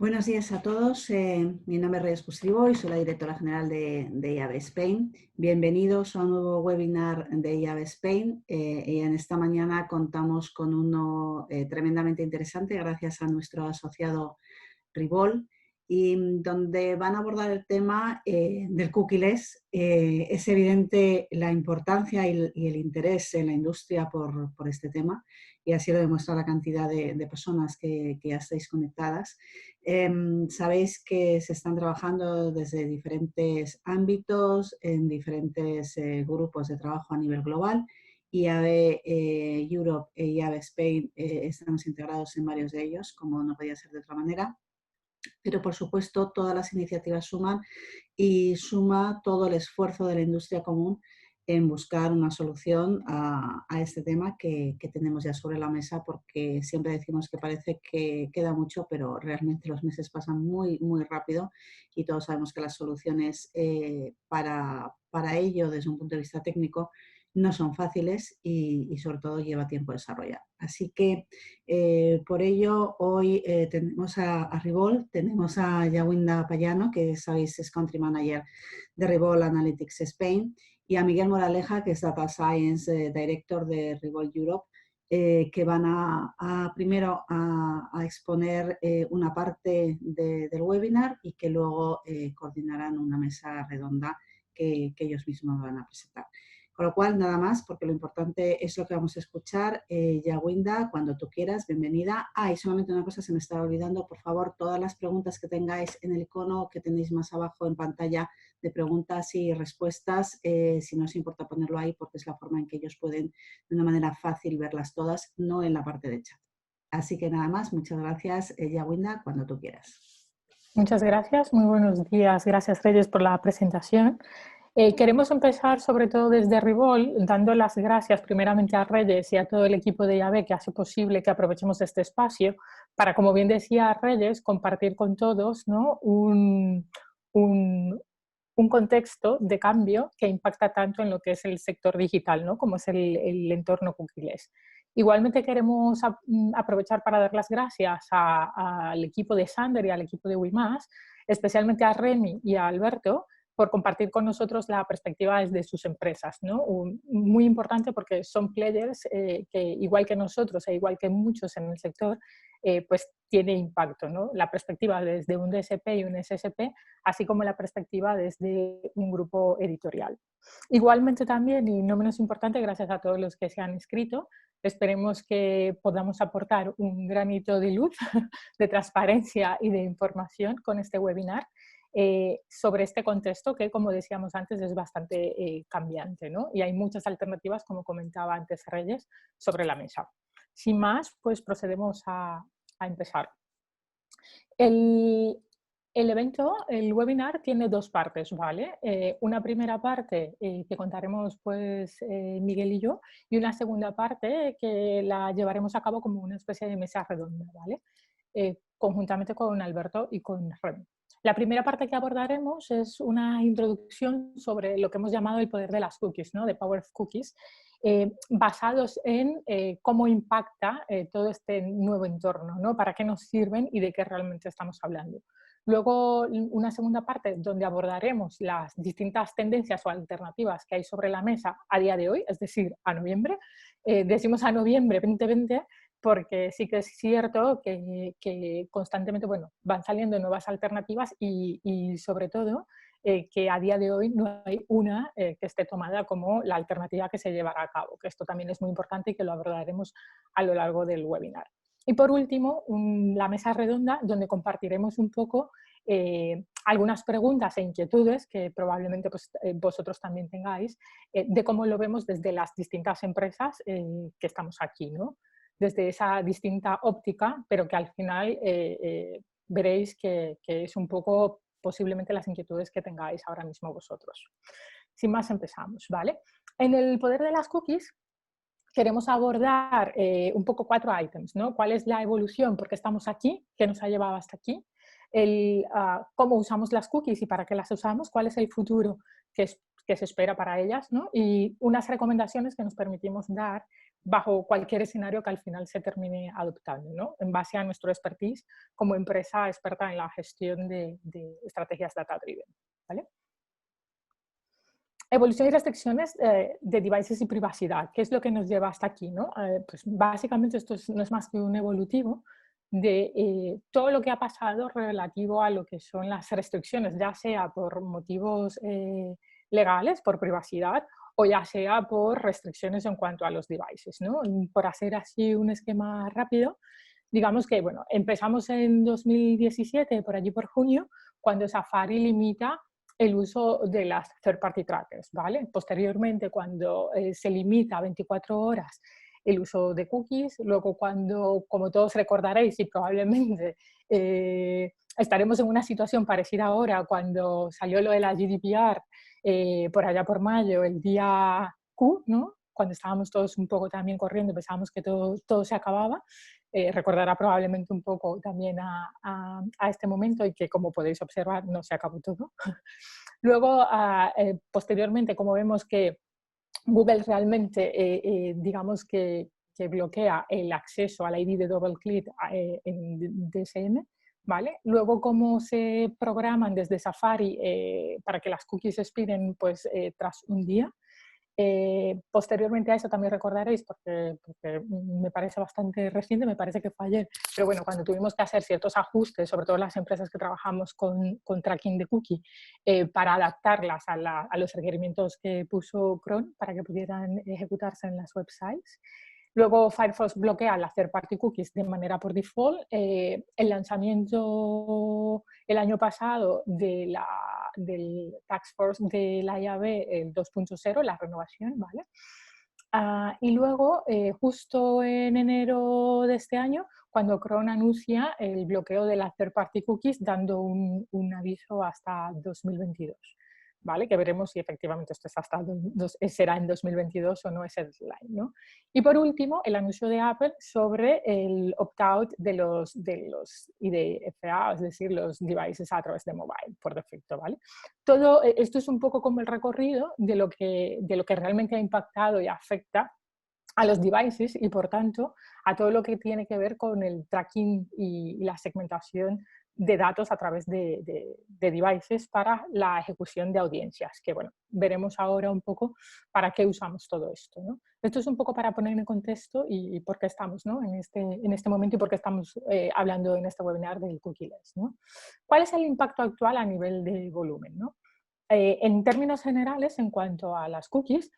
Buenos días a todos. Mi nombre es Reyes Custribo y soy la directora general de IAB Spain. Bienvenidos a un nuevo webinar de IAB Spain. Y en esta mañana contamos con uno tremendamente interesante gracias a nuestro asociado Ribol, y donde van a abordar el tema del cookieless. Es evidente la importancia y el interés en la industria por este tema, y así lo demuestra la cantidad de personas que ya estáis conectadas. Sabéis que se están trabajando desde diferentes ámbitos, en diferentes grupos de trabajo a nivel global. IAB Europe e IAB Spain estamos integrados en varios de ellos, como no podía ser de otra manera. Pero, por supuesto, todas las iniciativas suman y suma todo el esfuerzo de la industria común en buscar una solución a este tema que tenemos ya sobre la mesa, porque siempre decimos que parece que queda mucho, pero realmente los meses pasan muy, muy rápido y todos sabemos que las soluciones para ello, desde un punto de vista técnico, no son fáciles y sobre todo lleva tiempo desarrollar. Así que por ello, hoy tenemos a Ribol, tenemos a Yawinda Payano, que sabéis es Country Manager de Ribol Analytics Spain, y a Miguel Moraleja, que es Data Science Director de Ribol Europe, que van primero a exponer una parte del webinar y que luego coordinarán una mesa redonda que ellos mismos van a presentar. Con lo cual, nada más, porque lo importante es lo que vamos a escuchar. Yawinda, cuando tú quieras, bienvenida. Y solamente una cosa se me estaba olvidando, por favor, todas las preguntas que tengáis en el icono que tenéis más abajo en pantalla de preguntas y respuestas, si no os importa ponerlo ahí, porque es la forma en que ellos pueden de una manera fácil verlas todas, no en la parte de chat. Así que nada más, muchas gracias, Yawinda, cuando tú quieras. Muchas gracias, muy buenos días. Gracias, Reyes, por la presentación. Queremos empezar, sobre todo desde Ribol, dando las gracias primeramente a Reyes y a todo el equipo de IAB que hace posible que aprovechemos este espacio para, como bien decía Reyes, compartir con todos, ¿no?, un contexto de cambio que impacta tanto en lo que es el sector digital, ¿no?, como es el entorno cookieless. Igualmente queremos aprovechar para dar las gracias al equipo de Sander y al equipo de WIMAS, especialmente a Remy y a Alberto, por compartir con nosotros la perspectiva desde sus empresas, ¿no? Muy importante porque son players que, igual que nosotros e igual que muchos en el sector, pues tiene impacto, ¿no? La perspectiva desde un DSP y un SSP, así como la perspectiva desde un grupo editorial. Igualmente también, y no menos importante, gracias a todos los que se han inscrito, esperemos que podamos aportar un granito de luz, de transparencia y de información con este webinar sobre este contexto que, como decíamos antes, es bastante cambiante, ¿no? Y hay muchas alternativas, como comentaba antes Reyes, sobre la mesa. Sin más, pues procedemos a empezar. El evento, el webinar, tiene dos partes, ¿vale? Una primera parte que contaremos pues Miguel y yo, y una segunda parte que la llevaremos a cabo como una especie de mesa redonda, ¿vale? Conjuntamente con Alberto y con Remy. La primera parte que abordaremos es una introducción sobre lo que hemos llamado el poder de las cookies, ¿no?, de Power of Cookies, basados en cómo impacta todo este nuevo entorno, ¿no?, para qué nos sirven y de qué realmente estamos hablando. Luego, una segunda parte donde abordaremos las distintas tendencias o alternativas que hay sobre la mesa a día de hoy, es decir, a noviembre. Decimos a noviembre 2020 porque sí que es cierto que constantemente, bueno, van saliendo nuevas alternativas y sobre todo que a día de hoy no hay una que esté tomada como la alternativa que se llevará a cabo, que esto también es muy importante y que lo abordaremos a lo largo del webinar. Y por último, la mesa redonda donde compartiremos un poco algunas preguntas e inquietudes que probablemente pues, vosotros también tengáis de cómo lo vemos desde las distintas empresas que estamos aquí, ¿no?, desde esa distinta óptica, pero que al final veréis que es un poco posiblemente las inquietudes que tengáis ahora mismo vosotros. Sin más, empezamos, ¿vale? En el poder de las cookies queremos abordar un poco 4 ítems, ¿no? ¿Cuál es la evolución? ¿Por qué estamos aquí? ¿Qué nos ha llevado hasta aquí? Cómo usamos las cookies y para qué las usamos, cuál es el futuro que se espera para ellas, ¿no? Y unas recomendaciones que nos permitimos dar bajo cualquier escenario que al final se termine adoptando, ¿no? En base a nuestro expertise como empresa experta en la gestión de estrategias data-driven, ¿vale? Evolución y restricciones de devices y privacidad. ¿Qué es lo que nos lleva hasta aquí, no? Pues básicamente esto no es más que un evolutivo de todo lo que ha pasado relativo a lo que son las restricciones, ya sea por motivos legales, por privacidad, o ya sea por restricciones en cuanto a los devices, ¿no? Por hacer así un esquema rápido, digamos que, bueno, empezamos en 2017, por allí por junio, cuando Safari limita el uso de las third party trackers, ¿vale? Posteriormente, cuando se limita a 24 horas el uso de cookies, luego cuando, como todos recordaréis y probablemente estaremos en una situación parecida ahora, cuando salió lo de la GDPR por allá por mayo, el día Q, ¿no? Cuando estábamos todos un poco también corriendo, pensábamos que todo se acababa, recordará probablemente un poco también a este momento y que, como podéis observar, no se acabó todo. Luego, posteriormente, como vemos que Google realmente, digamos que bloquea el acceso al ID de DoubleClick en DSM, ¿vale? Luego, cómo se programan desde Safari para que las cookies expiren pues, tras un día. Posteriormente a eso también recordaréis, porque me parece bastante reciente, me parece que fue ayer, pero bueno, cuando tuvimos que hacer ciertos ajustes, sobre todo las empresas que trabajamos con tracking de cookie, para adaptarlas a los requerimientos que puso Chrome para que pudieran ejecutarse en las websites. Luego Firefox bloquea las third party cookies de manera por default. El lanzamiento el año pasado del Task Force de la IAB, el 2.0, la renovación, ¿vale? Y luego, justo en enero de este año, cuando Chrome anuncia el bloqueo de las third party cookies, dando un aviso hasta 2022. ¿Vale? Que veremos si efectivamente esto es hasta será en 2022 o no es el deadline, ¿no? Y por último, el anuncio de Apple sobre el opt-out de los IDFA, es decir, los devices a través de mobile, por defecto, ¿vale? Todo esto es un poco como el recorrido de lo que realmente ha impactado y afecta a los devices y, por tanto, a todo lo que tiene que ver con el tracking y la segmentación de datos a través de devices para la ejecución de audiencias, que bueno, veremos ahora un poco para qué usamos todo esto, ¿no? Esto es un poco para poner en contexto y por qué estamos, ¿no? en este momento y por qué estamos hablando en este webinar del cookieless, ¿no? ¿Cuál es el impacto actual a nivel de volumen, ¿no? En términos generales, en cuanto a las cookies,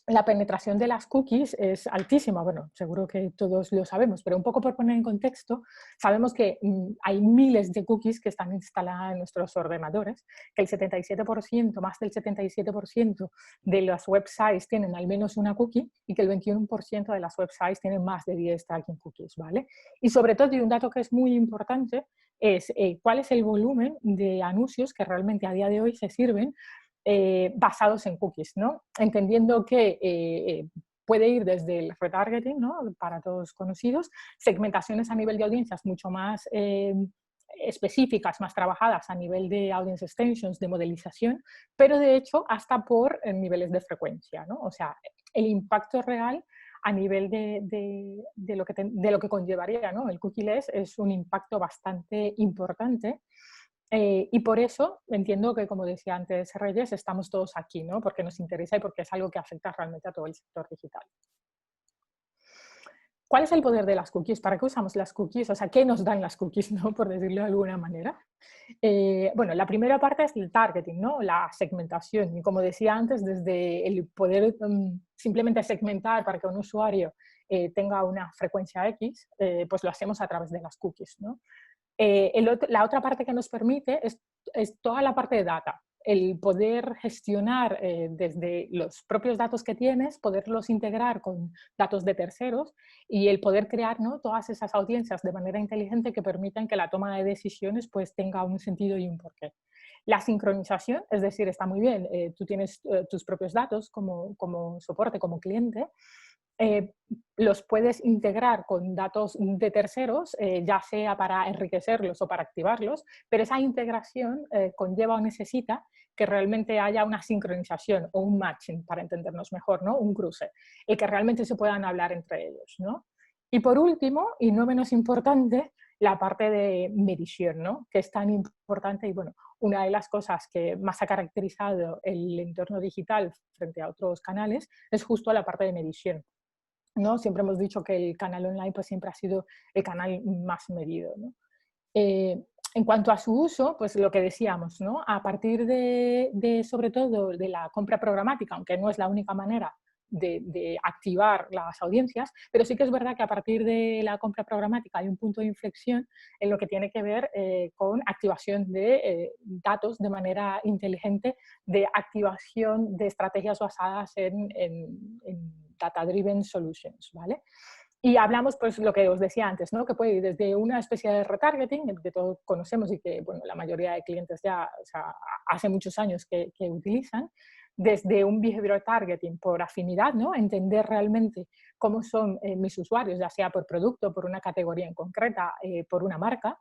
la penetración de las cookies es altísima, bueno, seguro que todos lo sabemos, pero un poco por poner en contexto, sabemos que hay miles de cookies que están instaladas en nuestros ordenadores, que el 77%, más del 77% de las websites tienen al menos una cookie y que el 21% de las websites tienen más de 10 tracking cookies, ¿vale? Y sobre todo, y un dato que es muy importante, es cuál es el volumen de anuncios que realmente a día de hoy se sirven basados en cookies, ¿no? Entendiendo que puede ir desde el retargeting, ¿no? Para todos conocidos, segmentaciones a nivel de audiencias mucho más específicas, más trabajadas a nivel de audience extensions, de modelización, pero de hecho hasta por niveles de frecuencia, ¿no? O sea, el impacto real a nivel de lo que conllevaría, ¿no? El cookieless es un impacto bastante importante. Y por eso entiendo que, como decía antes Reyes, estamos todos aquí, ¿no? Porque nos interesa y porque es algo que afecta realmente a todo el sector digital. ¿Cuál es el poder de las cookies? ¿Para qué usamos las cookies? O sea, ¿qué nos dan las cookies, ¿no? Por decirlo de alguna manera. Bueno, la primera parte es el targeting, ¿no? La segmentación. Y como decía antes, desde el poder simplemente segmentar para que un usuario tenga una frecuencia X, pues lo hacemos a través de las cookies, ¿no? La otra parte que nos permite es toda la parte de data, el poder gestionar desde los propios datos que tienes, poderlos integrar con datos de terceros y el poder crear, ¿no? Todas esas audiencias de manera inteligente que permitan que la toma de decisiones pues, tenga un sentido y un porqué. La sincronización, es decir, está muy bien, tú tienes tus propios datos como soporte, como cliente, los puedes integrar con datos de terceros, ya sea para enriquecerlos o para activarlos, pero esa integración conlleva o necesita que realmente haya una sincronización o un matching, para entendernos mejor, ¿no? Un cruce, el que realmente se puedan hablar entre ellos, ¿no? Y por último, y no menos importante, la parte de medición, ¿no? Que es tan importante y bueno, una de las cosas que más ha caracterizado el entorno digital frente a otros canales es justo la parte de medición, ¿no? Siempre hemos dicho que el canal online pues siempre ha sido el canal más medido, ¿no? En cuanto a su uso, pues lo que decíamos, ¿no? A partir de sobre todo de la compra programática, aunque no es la única manera de activar las audiencias, pero sí que es verdad que a partir de la compra programática hay un punto de inflexión en lo que tiene que ver con activación de datos de manera inteligente, de activación de estrategias basadas en data-driven solutions, ¿vale? Y hablamos, pues, lo que os decía antes, ¿no? Que puede ir desde una especie de retargeting, que todos conocemos y que, bueno, la mayoría de clientes ya, o sea, hace muchos años que utilizan, desde un behavioral targeting por afinidad, ¿no? Entender realmente cómo son mis usuarios, ya sea por producto, por una categoría en concreta, por una marca,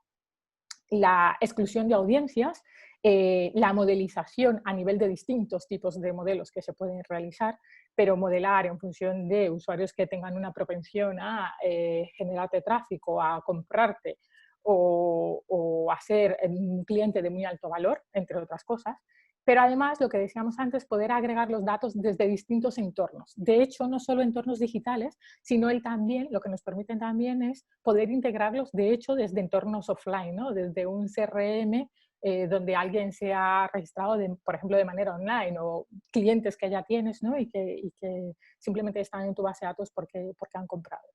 la exclusión de audiencias, la modelización a nivel de distintos tipos de modelos que se pueden realizar, pero modelar en función de usuarios que tengan una propensión a generarte tráfico, a comprarte o a ser un cliente de muy alto valor, entre otras cosas. Pero además, lo que decíamos antes, poder agregar los datos desde distintos entornos. De hecho, no solo entornos digitales, sino él también, lo que nos permiten también es poder integrarlos, de hecho, desde entornos offline, ¿no? Desde un CRM donde alguien se ha registrado, por ejemplo, de manera online, o clientes que ya tienes, ¿no? y que simplemente están en tu base de datos porque han comprado.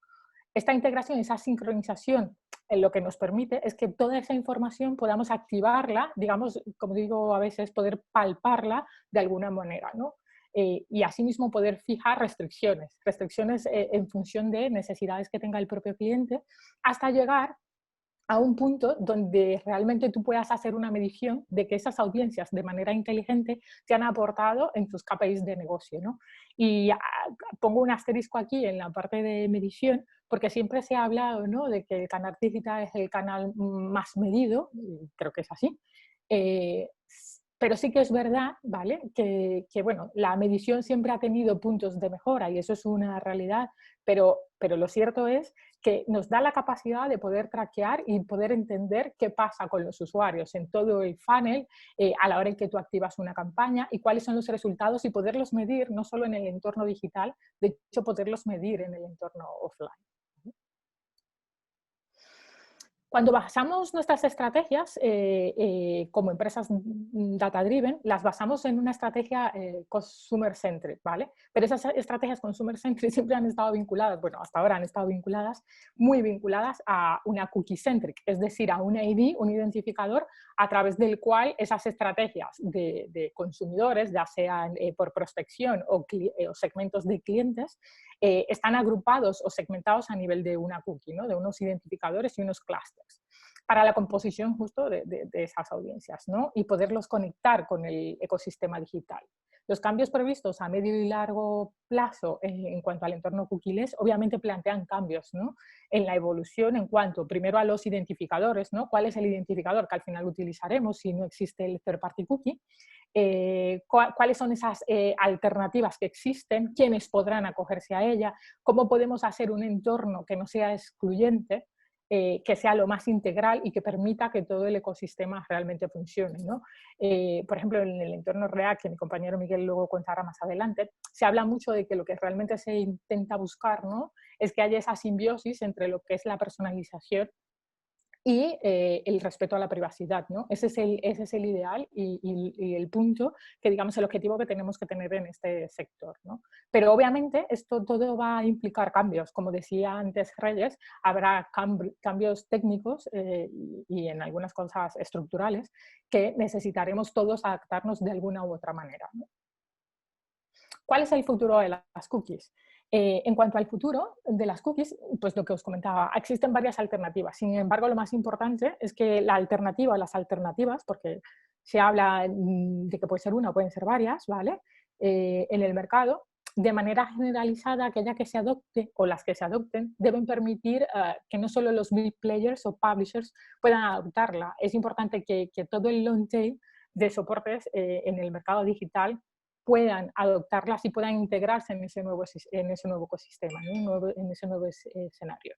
Esta integración, esa sincronización, lo que nos permite es que toda esa información podamos activarla, digamos, como digo a veces, poder palparla de alguna manera, ¿no? Y asimismo poder fijar restricciones en función de necesidades que tenga el propio cliente, hasta llegar a un punto donde realmente tú puedas hacer una medición de que esas audiencias de manera inteligente te han aportado en tus KPIs de negocio, ¿no? Y pongo un asterisco aquí en la parte de medición, porque siempre se ha hablado, ¿no? De que el canal digital es el canal más medido, y creo que es así, eh, pero sí que es verdad, ¿vale? Que, bueno, la medición siempre ha tenido puntos de mejora y eso es una realidad, pero lo cierto es que nos da la capacidad de poder traquear y poder entender qué pasa con los usuarios en todo el funnel a la hora en que tú activas una campaña y cuáles son los resultados y poderlos medir no solo en el entorno digital, de hecho poderlos medir en el entorno offline. Cuando basamos nuestras estrategias como empresas data-driven, las basamos en una estrategia consumer-centric, ¿vale? Pero esas estrategias consumer-centric siempre han estado vinculadas, bueno, hasta ahora han estado vinculadas, muy vinculadas a una cookie-centric, es decir, a un ID, un identificador, a través del cual esas estrategias de consumidores, ya sean por prospección o segmentos de clientes, están agrupados o segmentados a nivel de una cookie, ¿no? De unos identificadores y unos clusters, para la composición justo de esas audiencias, ¿no? Y poderlos conectar con el ecosistema digital. Los cambios previstos a medio y largo plazo en cuanto al entorno cookieless obviamente plantean cambios, ¿no? En la evolución en cuanto primero a los identificadores, ¿no? ¿Cuál es el identificador que al final utilizaremos si no existe el third party cookie? Cuáles son esas alternativas que existen, quiénes podrán acogerse a ella, cómo podemos hacer un entorno que no sea excluyente, que sea lo más integral y que permita que todo el ecosistema realmente funcione, ¿no? Por ejemplo, en el entorno React, que mi compañero Miguel luego contará más adelante, se habla mucho de que lo que realmente se intenta buscar, ¿no? Es que haya esa simbiosis entre lo que es la personalización y el respeto a la privacidad, ¿no? Ese es el ideal y el punto, que digamos el objetivo que tenemos que tener en este sector, ¿no? Pero obviamente esto todo va a implicar cambios, como decía antes Reyes, habrá cambios técnicos y en algunas cosas estructurales que necesitaremos todos adaptarnos de alguna u otra manera, ¿no? ¿Cuál es el futuro de las cookies? En cuanto al futuro de las cookies, pues lo que os comentaba, existen varias alternativas. Sin embargo, lo más importante es que la alternativa, las alternativas, porque se habla de que puede ser una o pueden ser varias, ¿vale? En el mercado, de manera generalizada, aquella que se adopte o las que se adopten deben permitir que no solo los big players o publishers puedan adoptarla. Es importante que todo el long tail de soportes en el mercado digital puedan adoptarlas y puedan integrarse en ese nuevo ecosistema, ¿no? En ese nuevo escenario.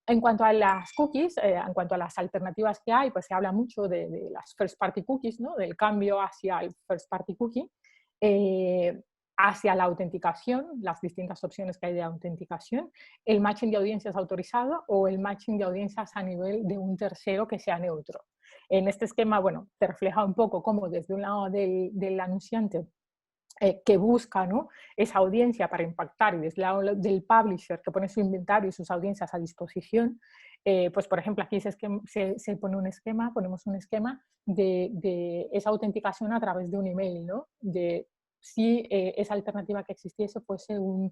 En cuanto a las cookies, en cuanto a las alternativas que hay, pues se habla mucho de las first party cookies, ¿no? Del cambio hacia el first party cookie, hacia la autenticación, las distintas opciones que hay de autenticación, el matching de audiencias autorizado o el matching de audiencias a nivel de un tercero que sea neutro. En este esquema, bueno, te refleja un poco cómo desde un lado del anunciante que busca, ¿no?, esa audiencia para impactar, y desde el lado del publisher que pone su inventario y sus audiencias a disposición, pues por ejemplo aquí se pone un esquema, ponemos un esquema de esa autenticación a través de un email, ¿no? De si esa alternativa que existiese fuese un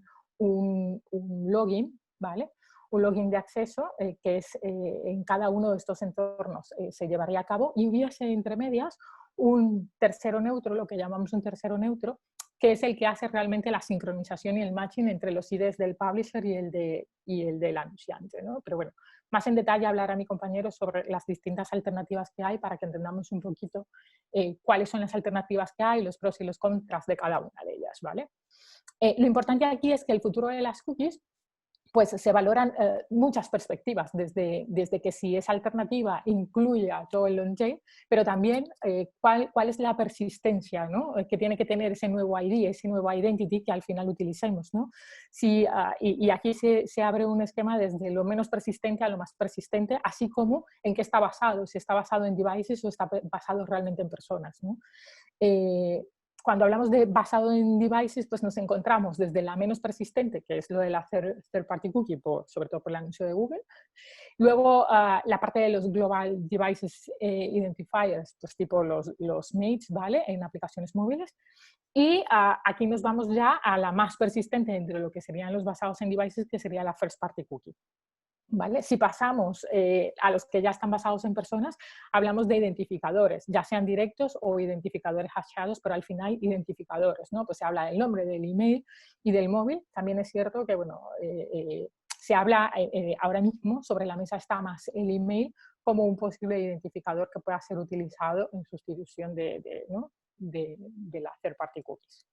login, ¿vale? Un login de acceso que es en cada uno de estos entornos se llevaría a cabo, y hubiese entre medias un tercero neutro, lo que llamamos un tercero neutro, que es el que hace realmente la sincronización y el matching entre los IDs del publisher y el del anunciante, ¿no? Pero bueno, más en detalle hablará mi compañero sobre las distintas alternativas que hay para que entendamos un poquito cuáles son las alternativas que hay, los pros y los contras de cada una de ellas, ¿vale? Lo importante aquí es que el futuro de las cookies, pues se valoran muchas perspectivas, desde que si esa alternativa incluye a todo el long tail, pero también cuál es la persistencia, ¿no?, que tiene que tener ese nuevo ID, ese nuevo identity que al final utilicemos, ¿no? Si, y aquí se abre un esquema desde lo menos persistente a lo más persistente, así como en qué está basado, si está basado en devices o está basado realmente en personas, ¿no? Cuando hablamos de basado en devices, pues nos encontramos desde la menos persistente, que es lo de la third party cookie, sobre todo por el anuncio de Google. Luego, la parte de los global devices identifiers, pues tipo los mates, ¿vale?, en aplicaciones móviles. Y aquí nos vamos ya a la más persistente entre lo que serían los basados en devices, que sería la first party cookie. ¿Vale? Si pasamos a los que ya están basados en personas, hablamos de identificadores, ya sean directos o identificadores hasheados, pero al final identificadores, ¿no? Pues se habla del nombre, del email y del móvil. También es cierto que, bueno, se habla ahora mismo, sobre la mesa está más el email como un posible identificador que pueda ser utilizado en sustitución ¿no?, de la third party cookies.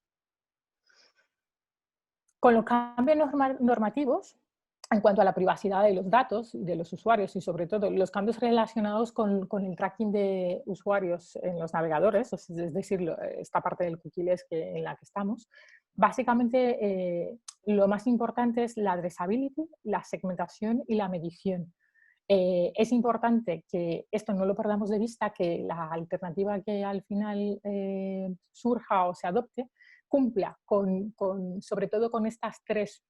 Con los cambios normativos, en cuanto a la privacidad de los datos de los usuarios y sobre todo los cambios relacionados con el tracking de usuarios en los navegadores, es decir, esta parte del cookieless en la que estamos, básicamente lo más importante es la addressability, la segmentación y la medición. Es importante que esto no lo perdamos de vista, que la alternativa que al final surja o se adopte cumpla sobre todo con estas tres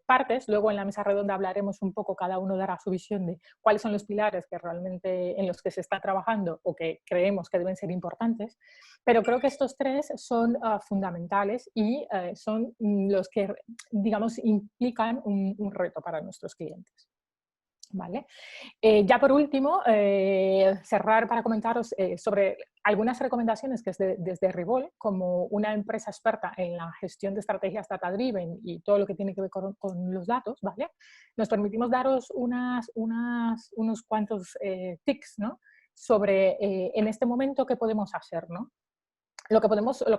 partes. Luego en la mesa redonda hablaremos un poco, cada uno dará su visión de cuáles son los pilares que realmente en los que se está trabajando o que creemos que deben ser importantes, pero creo que estos tres son fundamentales y son los que, digamos, implican un reto para nuestros clientes. ¿Vale? Ya por último, cerrar para comentaros sobre algunas recomendaciones que desde Revol, como una empresa experta en la gestión de estrategias data-driven y todo lo que tiene que ver con los datos, ¿vale?, nos permitimos daros unos cuantos tips, ¿no?, sobre en este momento qué podemos hacer, ¿no? Lo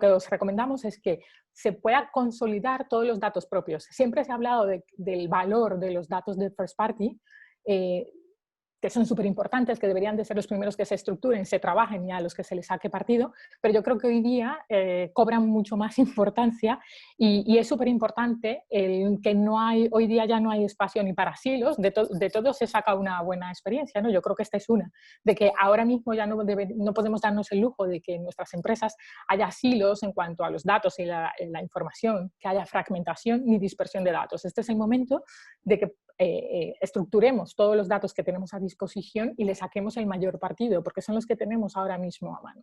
que os recomendamos es que se pueda consolidar todos los datos propios. Siempre se ha hablado del valor de los datos de first party, que son súper importantes, que deberían de ser los primeros que se estructuren, se trabajen y a los que se les saque partido, pero yo creo que hoy día cobran mucho más importancia y es súper importante que hoy día ya no hay espacio ni para silos, de todo se saca una buena experiencia, ¿no? Yo creo que esta es una, de que ahora mismo ya no podemos darnos el lujo de que en nuestras empresas haya silos en cuanto a los datos y la información, que haya fragmentación ni dispersión de datos. Este es el momento de que estructuremos todos los datos que tenemos a disposición y le saquemos el mayor partido, porque son los que tenemos ahora mismo a mano.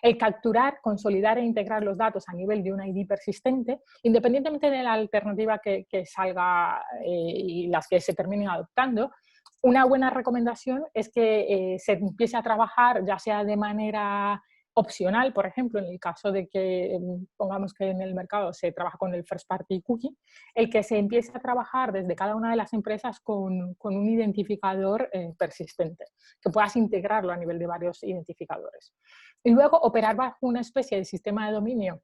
El capturar, consolidar e integrar los datos a nivel de una ID persistente, independientemente de la alternativa que salga y las que se terminen adoptando, una buena recomendación es que se empiece a trabajar, ya sea de manera opcional, por ejemplo, en el caso de que pongamos que en el mercado se trabaja con el first party cookie, el que se empiece a trabajar desde cada una de las empresas con un identificador persistente, que puedas integrarlo a nivel de varios identificadores. Y luego operar bajo una especie de sistema de dominio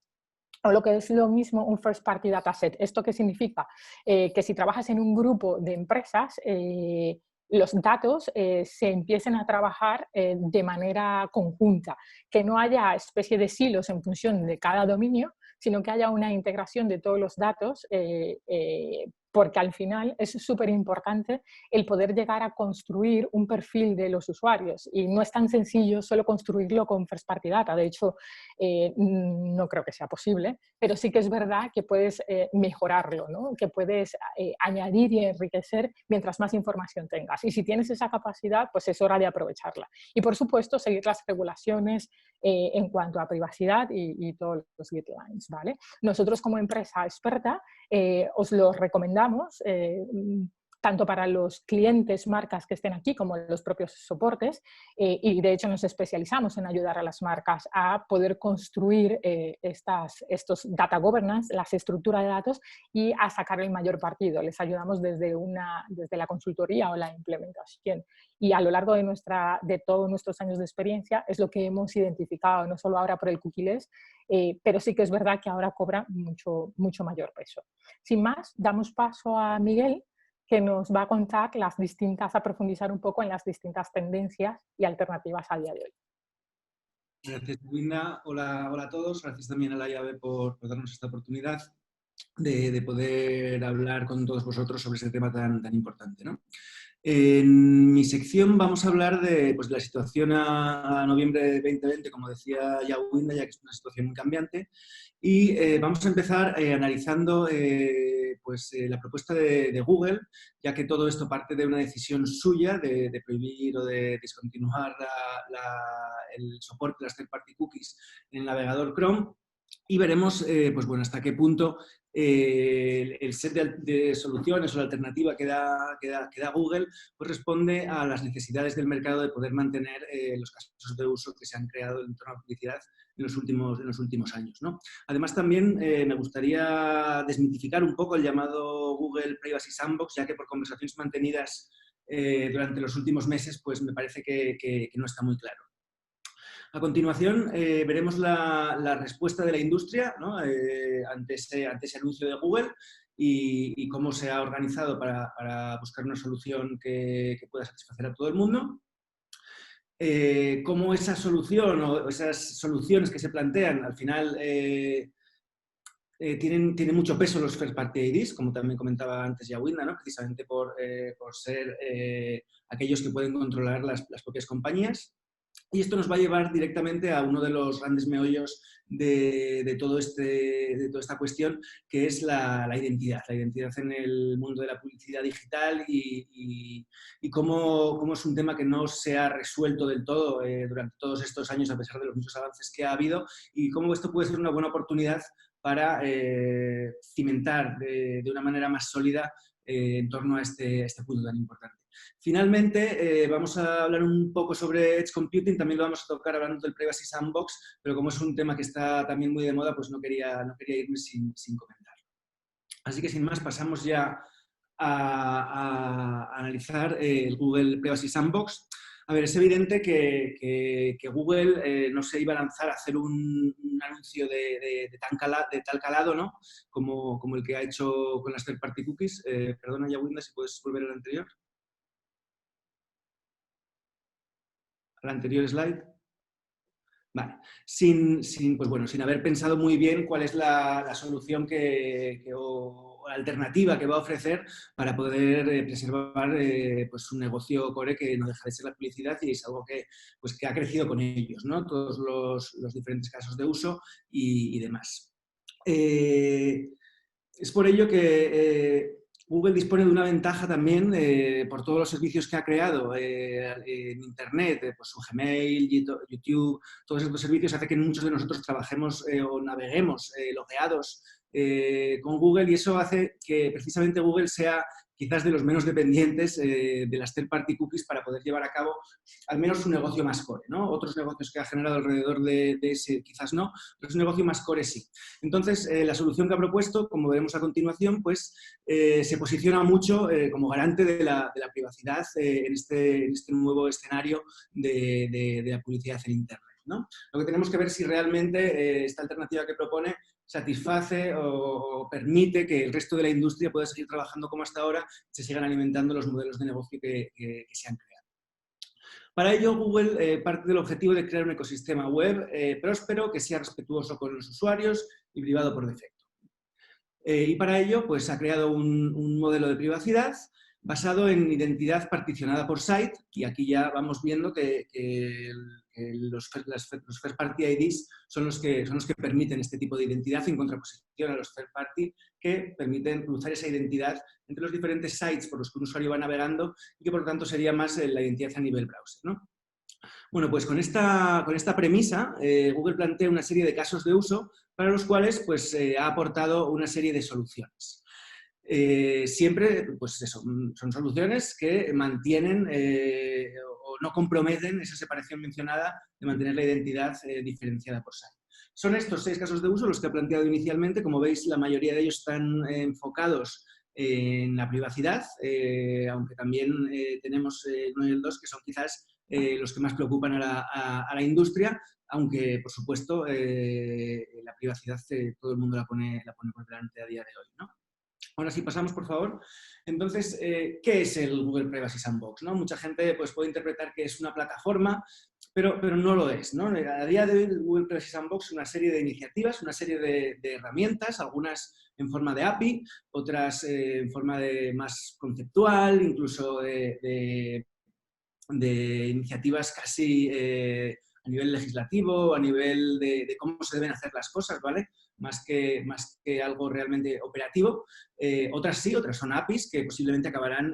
o lo que es lo mismo un first party dataset. ¿Esto qué significa? Que si trabajas en un grupo de empresas, los datos se empiecen a trabajar de manera conjunta, que no haya especie de silos en función de cada dominio, sino que haya una integración de todos los datos, porque al final es súper importante el poder llegar a construir un perfil de los usuarios, y no es tan sencillo solo construirlo con first party data. De hecho, no creo que sea posible, pero sí que es verdad que puedes mejorarlo, ¿no? Que puedes añadir y enriquecer mientras más información tengas. Y si tienes esa capacidad, pues es hora de aprovecharla. Y por supuesto, seguir las regulaciones en cuanto a privacidad y todos los guidelines, ¿vale? Nosotros como empresa experta os lo recomendamos, tanto para los clientes, marcas que estén aquí, como los propios soportes, y de hecho nos especializamos en ayudar a las marcas a poder construir estos data governance, las estructuras de datos, y a sacar el mayor partido. Les ayudamos desde la consultoría o la implementación. Y a lo largo de todos nuestros años de experiencia es lo que hemos identificado, no solo ahora por el cookieless, pero sí que es verdad que ahora cobra mucho, mucho mayor peso. Sin más, damos paso a Miguel, que nos va a contar a profundizar un poco en las distintas tendencias y alternativas a día de hoy. Gracias, Linda. Hola, hola a todos. Gracias también a la llave por darnos esta oportunidad de poder hablar con todos vosotros sobre este tema tan importante, ¿no? En mi sección vamos a hablar de la situación a noviembre de 2020, como decía Yawinda, ya que es una situación muy cambiante, y vamos a empezar analizando la propuesta de Google, ya que todo esto parte de una decisión suya de prohibir o de descontinuar el soporte de las third-party cookies en el navegador Chrome, y veremos hasta qué punto el set de soluciones o la alternativa que da Google pues responde a las necesidades del mercado de poder mantener los casos de uso que se han creado en torno a la publicidad en los últimos años, ¿no? Además, también me gustaría desmitificar un poco el llamado Google Privacy Sandbox, ya que por conversaciones mantenidas durante los últimos meses, pues me parece que no está muy claro. A continuación, veremos la respuesta de la industria, ¿no? ante ese anuncio de Google y cómo se ha organizado para buscar una solución que pueda satisfacer a todo el mundo. Cómo esa solución o esas soluciones que se plantean al final tienen mucho peso los first party IDs, como también comentaba antes Yawinda, ¿no? Precisamente por ser aquellos que pueden controlar las propias compañías. Y esto nos va a llevar directamente a uno de los grandes meollos de toda esta cuestión, que es la identidad en el mundo de la publicidad digital y cómo es un tema que no se ha resuelto del todo durante todos estos años, a pesar de los muchos avances que ha habido, y cómo esto puede ser una buena oportunidad para cimentar de una manera más sólida en torno a este punto tan importante. Finalmente, vamos a hablar un poco sobre Edge Computing, también lo vamos a tocar hablando del Privacy Sandbox, pero como es un tema que está también muy de moda, pues no quería irme sin comentarlo. Así que sin más, pasamos ya a analizar el Google Privacy Sandbox. A ver, es evidente que Google no se iba a lanzar a hacer un anuncio de tal calado, ¿no? como el que ha hecho con las third-party cookies. Perdona, Yawinda, si puedes volver al anterior. La anterior slide. Vale. Sin haber pensado muy bien cuál es la solución o la alternativa que va a ofrecer para poder preservar su negocio core, que no deja de ser la publicidad, y es algo que ha crecido con ellos, ¿no? Todos los diferentes casos de uso y demás. Es por ello que Google dispone de una ventaja también por todos los servicios que ha creado en Internet, su Gmail, YouTube, todos estos servicios hace que muchos de nosotros trabajemos o naveguemos logueados con Google, y eso hace que precisamente Google sea quizás de los menos dependientes de las third party cookies para poder llevar a cabo al menos su negocio más core, ¿no? Otros negocios que ha generado alrededor de ese quizás no, pero su negocio más core sí. Entonces, la solución que ha propuesto, como veremos a continuación, pues se posiciona mucho como garante de la privacidad en este nuevo escenario de la publicidad en Internet, ¿no? Lo que tenemos que ver si realmente esta alternativa que propone satisface o permite que el resto de la industria pueda seguir trabajando como hasta ahora, se sigan alimentando los modelos de negocio que se han creado. Para ello, Google parte del objetivo de crear un ecosistema web próspero que sea respetuoso con los usuarios y privado por defecto. Y para ello, pues ha creado un modelo de privacidad basado en identidad particionada por site, y aquí ya vamos viendo que los first party IDs son los que permiten este tipo de identidad en contraposición a los third party que permiten cruzar esa identidad entre los diferentes sites por los que un usuario va navegando y que por lo tanto sería más la identidad a nivel browser, ¿no? Bueno, pues con esta premisa, Google plantea una serie de casos de uso para los cuales pues, ha aportado una serie de soluciones. Siempre, pues eso, son soluciones que mantienen o no comprometen esa separación mencionada de mantener la identidad diferenciada por site. Son estos 6 casos de uso los que he planteado inicialmente. Como veis, la mayoría de ellos están enfocados en la privacidad, aunque también tenemos el 1 y el 2 que son quizás los que más preocupan a la industria, aunque, por supuesto, la privacidad todo el mundo la pone por delante a día de hoy, ¿no? Ahora sí, pasamos, por favor. Entonces, ¿qué es el Google Privacy Sandbox, ¿no? Mucha gente pues, puede interpretar que es una plataforma, pero no lo es, ¿no? A día de hoy, el Google Privacy Sandbox es una serie de iniciativas, una serie de herramientas, algunas en forma de API, otras en forma más conceptual, incluso de iniciativas casi a nivel legislativo, a nivel de cómo se deben hacer las cosas, ¿vale? Más que algo realmente operativo. Otras sí, otras son APIs que posiblemente acabarán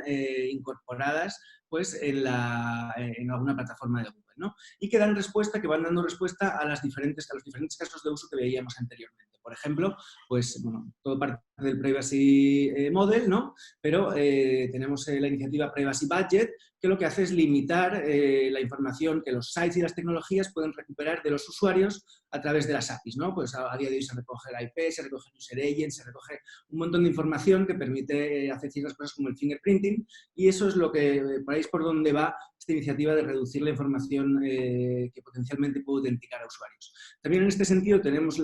incorporadas pues, en alguna plataforma de Google, ¿no? Y que dan respuesta, que van dando respuesta a los diferentes casos de uso que veíamos anteriormente. Por ejemplo, pues, bueno, todo parte del Privacy Model, ¿no? Pero tenemos la iniciativa Privacy Budget, que lo que hace es limitar la información que los sites y las tecnologías pueden recuperar de los usuarios a través de las APIs, ¿no? Pues a día de hoy se recoge la IP, se recoge el user agent, se recoge un montón de información que permite hacer ciertas cosas como el fingerprinting, y eso es lo que, por ahí es por donde va esta iniciativa de reducir la información que potencialmente puede autenticar a usuarios. También en este sentido tenemos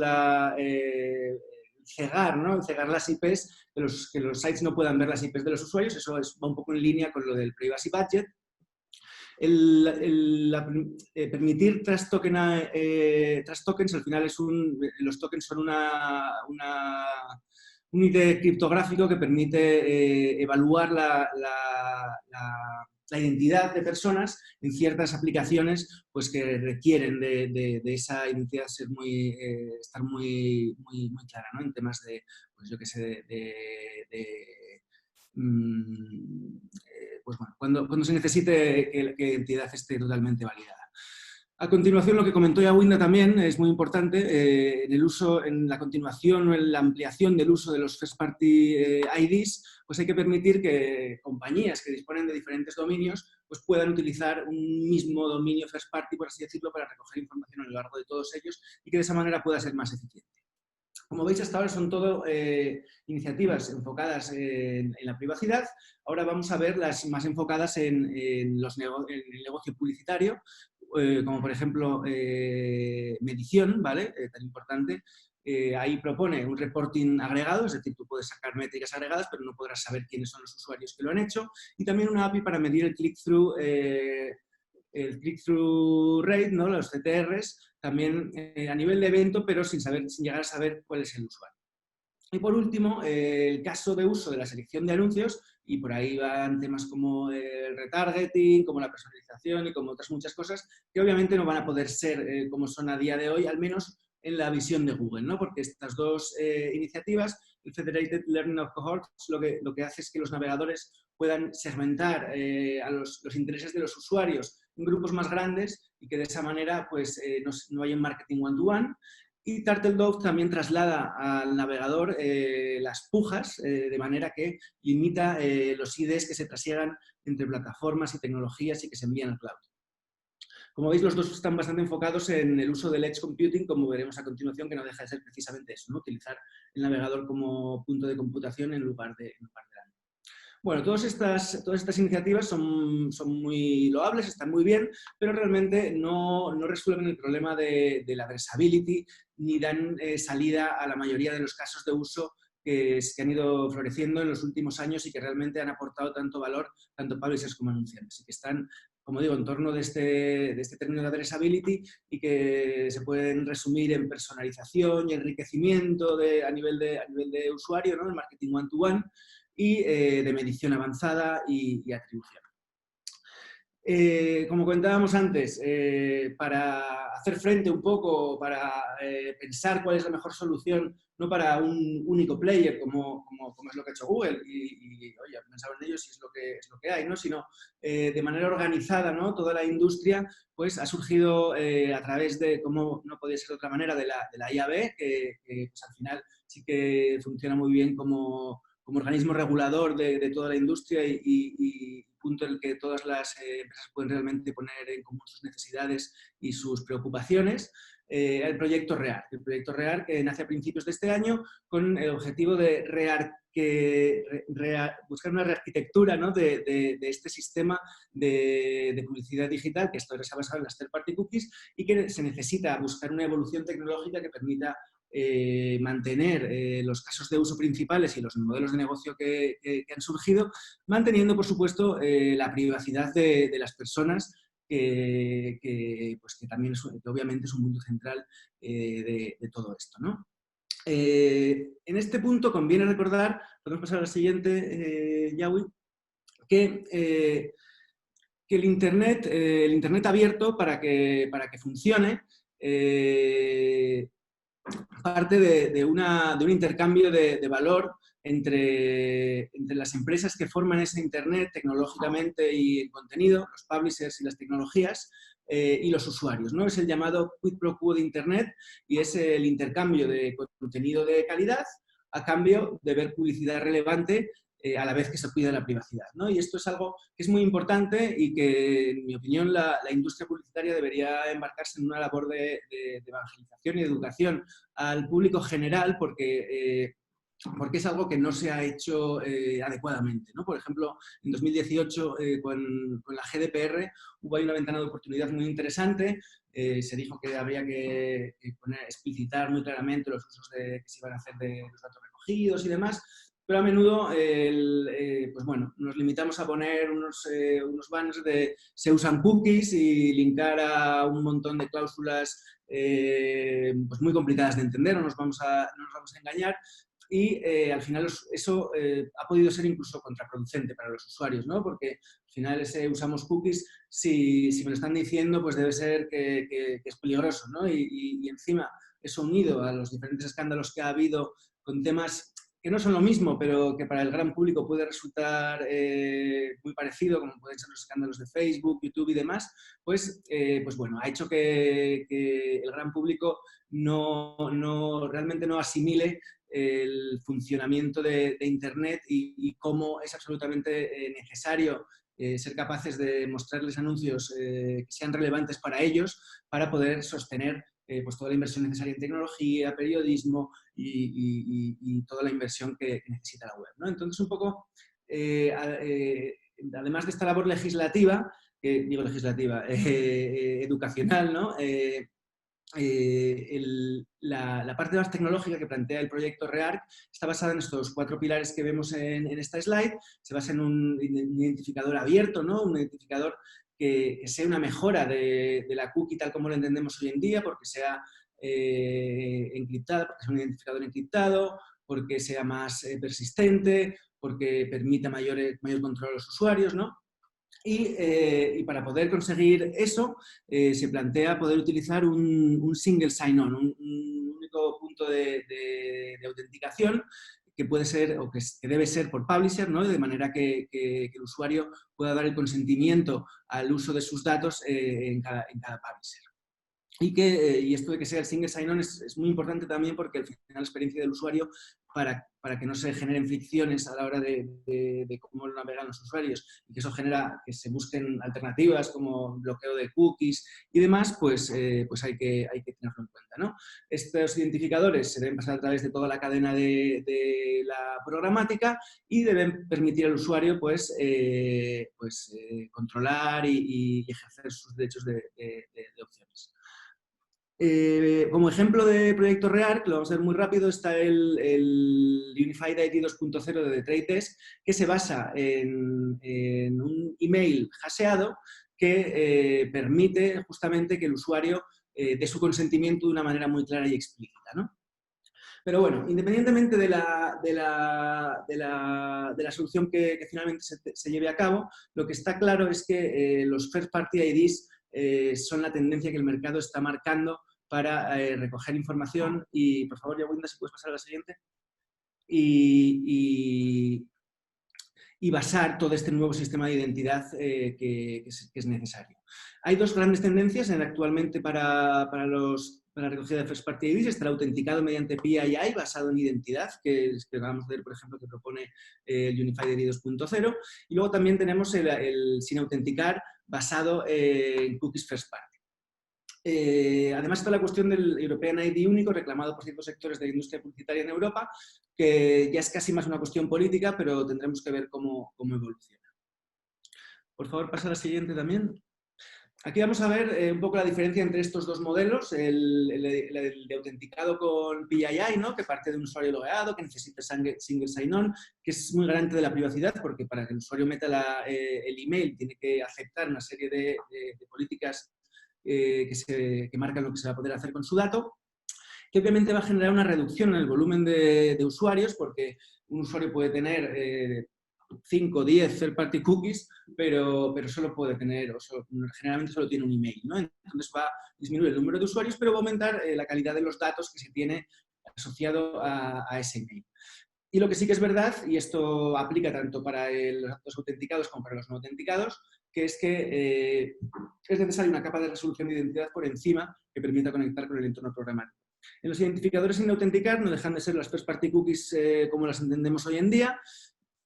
cegar, ¿no? Cegar las IPs, que los sites no puedan ver las IPs de los usuarios. Eso va un poco en línea con lo del Privacy Budget. Permitir trust tokens al final los tokens son un ID criptográfico que permite evaluar la identidad de personas en ciertas aplicaciones pues, que requieren de esa identidad estar muy clara, ¿no? En temas de, pues yo qué sé, pues bueno, cuando se necesite que la identidad esté totalmente validada. A continuación, lo que comentó Yawinda también es muy importante, en la continuación o en la ampliación del uso de los first party IDs, pues hay que permitir que compañías que disponen de diferentes dominios pues puedan utilizar un mismo dominio first party, por así decirlo, para recoger información a lo largo de todos ellos y que de esa manera pueda ser más eficiente. Como veis, hasta ahora son todo iniciativas enfocadas en la privacidad. Ahora vamos a ver las más enfocadas en el negocio publicitario, como por ejemplo medición, ¿vale? Tan importante. Ahí propone un reporting agregado, es decir, tú puedes sacar métricas agregadas, pero no podrás saber quiénes son los usuarios que lo han hecho. Y también una API para medir el click-through rate, ¿no? Los CTRs, también a nivel de evento, pero sin llegar a saber cuál es el usuario. Y por último, el caso de uso de la selección de anuncios, y por ahí van temas como el retargeting, como la personalización y como otras muchas cosas, que obviamente no van a poder ser como son a día de hoy, al menos en la visión de Google, ¿no? Porque estas dos iniciativas, el Federated Learning of Cohorts, lo que hace es que los navegadores puedan segmentar a los intereses de los usuarios en grupos más grandes y que de esa manera pues, no haya un marketing one-to-one. Y TurtleDove también traslada al navegador las pujas, de manera que limita los IDs que se trasiegan entre plataformas y tecnologías y que se envían al cloud. Como veis, los dos están bastante enfocados en el uso del Edge Computing, como veremos a continuación, que no deja de ser precisamente eso, ¿no? Utilizar el navegador como punto de computación en lugar de la nube. Bueno, todas estas iniciativas son muy loables, están muy bien, pero realmente no resuelven el problema de la versability ni dan salida a la mayoría de los casos de uso que han ido floreciendo en los últimos años y que realmente han aportado tanto valor, tanto publishers como anunciantes, y que están, como digo, en torno de este término de addressability y que se pueden resumir en personalización y enriquecimiento a nivel de usuario, ¿no? El marketing one-to-one y de medición avanzada y atribución. Como comentábamos antes, para hacer frente un poco, para pensar cuál es la mejor solución, no para un único player como es lo que ha hecho Google y oye, pensar en ellos si es lo que hay, ¿no? Sino de manera organizada, ¿no? Toda la industria pues, ha surgido a través de, como no podía ser de otra manera, de la IAB, que pues, al final sí que funciona muy bien como organismo regulador de toda la industria y punto en el que todas las empresas pueden realmente poner en común sus necesidades y sus preocupaciones, el proyecto REARC. El proyecto REARC que nace a principios de este año con el objetivo de buscar una rearquitectura, ¿no? de este sistema de publicidad digital, que esto se ha basado en las third-party cookies y que se necesita buscar una evolución tecnológica que permita mantener los casos de uso principales y los modelos de negocio que han surgido, manteniendo, por supuesto, la privacidad de las personas, pues, que también que obviamente es un punto central de todo esto, ¿no? En este punto conviene recordar, podemos pasar a la siguiente, Yawi, que el Internet abierto, para que funcione, parte de un intercambio de valor entre las empresas que forman ese Internet tecnológicamente y en contenido, los publishers y las tecnologías, y los usuarios, ¿no? Es el llamado quid pro quo de Internet y es el intercambio de contenido de calidad a cambio de ver publicidad relevante a la vez que se cuida la privacidad, ¿no? Y esto es algo que es muy importante y que, en mi opinión, la industria publicitaria debería embarcarse en una labor de evangelización y de educación al público general, porque es algo que no se ha hecho adecuadamente, ¿no? Por ejemplo, en 2018, con la GDPR, hubo ahí una ventana de oportunidad muy interesante. Se dijo que habría que explicitar muy claramente los usos que se iban a hacer de los datos recogidos y demás, pero a menudo pues bueno, nos limitamos a poner unos banners de se usan cookies y linkar a un montón de cláusulas pues muy complicadas de entender, no nos vamos a engañar. Y al final eso ha podido ser incluso contraproducente para los usuarios, ¿no? Porque al final ese usamos cookies, si me lo están diciendo, pues debe ser que es peligroso, ¿no? Y encima eso unido a los diferentes escándalos que ha habido con temas que no son lo mismo, pero que para el gran público puede resultar muy parecido, como pueden ser los escándalos de Facebook, YouTube y demás, pues bueno, ha hecho que el gran público realmente no asimile el funcionamiento de Internet y cómo es absolutamente necesario ser capaces de mostrarles anuncios que sean relevantes para ellos para poder sostener pues toda la inversión necesaria en tecnología, periodismo y toda la inversión que necesita la web, ¿no? Entonces, un poco, además de esta labor legislativa, educacional, ¿no? La parte más tecnológica que plantea el proyecto REARC está basada en estos 4 pilares que vemos en esta slide. Se basa en un identificador abierto, ¿no? Un identificador que sea una mejora de la cookie tal como lo entendemos hoy en día, porque sea encriptada, porque sea un identificador encriptado, porque sea más persistente, porque permita mayor control a los usuarios, ¿no? Y para poder conseguir eso, se plantea poder utilizar un single sign-on, un único punto de autenticación que puede ser o que debe ser por publisher, ¿no? De manera que el usuario pueda dar el consentimiento al uso de sus datos en cada publisher. y esto de que sea el single sign-on es muy importante también porque al final la experiencia del usuario, para que no se generen fricciones a la hora de cómo navegan los usuarios y que eso genera que se busquen alternativas como bloqueo de cookies y demás, pues hay que tenerlo en cuenta, ¿no? Estos identificadores se deben pasar a través de toda la cadena de la programática y deben permitir al usuario controlar y ejercer sus derechos de opciones. Como ejemplo de proyecto real, que lo vamos a ver muy rápido, está el Unified ID 2.0 de The Trade Desk, que se basa en un email hasheado que permite justamente que el usuario dé su consentimiento de una manera muy clara y explícita, ¿no? Pero bueno, independientemente de la solución que finalmente se lleve a cabo, lo que está claro es que los First Party IDs son la tendencia que el mercado está marcando para recoger información y, por favor, Yawinda, si puedes pasar a la siguiente, y basar todo este nuevo sistema de identidad que es necesario. Hay dos grandes tendencias actualmente para la recogida de First Party IDs. Está el autenticado mediante PII basado en identidad, que vamos a ver, por ejemplo, que propone el Unified ID 2.0. Y luego también tenemos el sin autenticar basado en cookies First Party. Además está la cuestión del European ID único reclamado por ciertos sectores de la industria publicitaria en Europa, que ya es casi más una cuestión política, pero tendremos que ver cómo evoluciona. Por favor, pasa a la siguiente también. Aquí vamos a ver un poco la diferencia entre estos dos modelos, el de autenticado con PII, ¿no? Que parte de un usuario logueado, que necesita single sign-on, que es muy garante de la privacidad, porque para que el usuario meta el email tiene que aceptar una serie de políticas que marcan lo que se va a poder hacer con su dato, que obviamente va a generar una reducción en el volumen de usuarios, porque un usuario puede tener 5 o 10 third-party cookies, pero solo puede tener, generalmente solo tiene un email, ¿no? Entonces va a disminuir el número de usuarios, pero va a aumentar la calidad de los datos que se tiene asociado a ese email. Y lo que sí que es verdad, y esto aplica tanto para los datos autenticados como para los no autenticados, que es que es necesaria una capa de resolución de identidad por encima que permita conectar con el entorno programático. En los identificadores sin autenticar no dejan de ser las first party cookies como las entendemos hoy en día.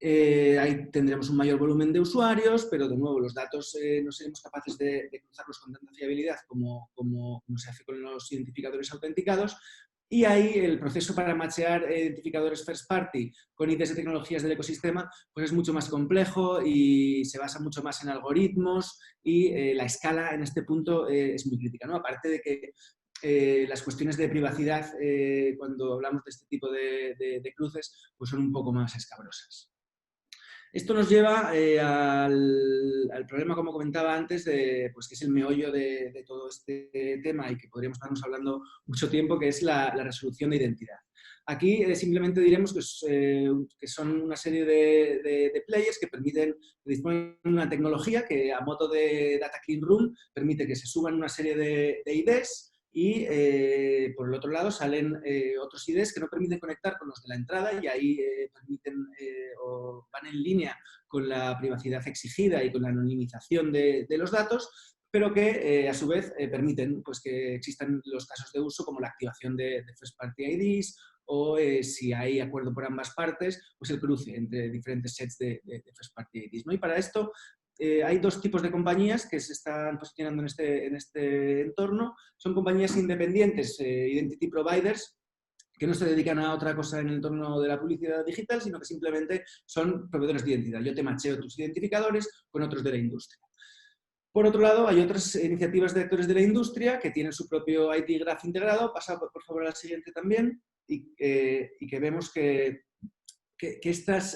Ahí tendremos un mayor volumen de usuarios, pero de nuevo los datos no seremos capaces de cruzarlos con tanta fiabilidad como se hace con los identificadores autenticados. Y ahí el proceso para machear identificadores first party con IDs de tecnologías del ecosistema pues es mucho más complejo y se basa mucho más en algoritmos y la escala en este punto es muy crítica, ¿no? Aparte de que las cuestiones de privacidad cuando hablamos de este tipo de cruces pues son un poco más escabrosas. Esto nos lleva al problema, como comentaba antes, pues que es el meollo de todo este tema y que podríamos estarnos hablando mucho tiempo, que es la resolución de identidad. Aquí simplemente diremos que son una serie de players que disponen de una tecnología que a modo de Data Clean Room permite que se suban una serie de IDs y por el otro lado salen otros IDs que no permiten conectar con los de la entrada y ahí permiten o van en línea con la privacidad exigida y con la anonimización de los datos, pero que a su vez permiten pues, que existan los casos de uso como la activación de First Party IDs o si hay acuerdo por ambas partes, pues el cruce entre diferentes sets de First Party IDs, ¿no? Y para esto hay dos tipos de compañías que se están posicionando en este entorno. Son compañías independientes, identity providers, que no se dedican a otra cosa en el entorno de la publicidad digital, sino que simplemente son proveedores de identidad. Yo te macheo tus identificadores con otros de la industria. Por otro lado, hay otras iniciativas de actores de la industria que tienen su propio ID Graph integrado. Pasa, por favor, a la siguiente también. Y que vemos que estas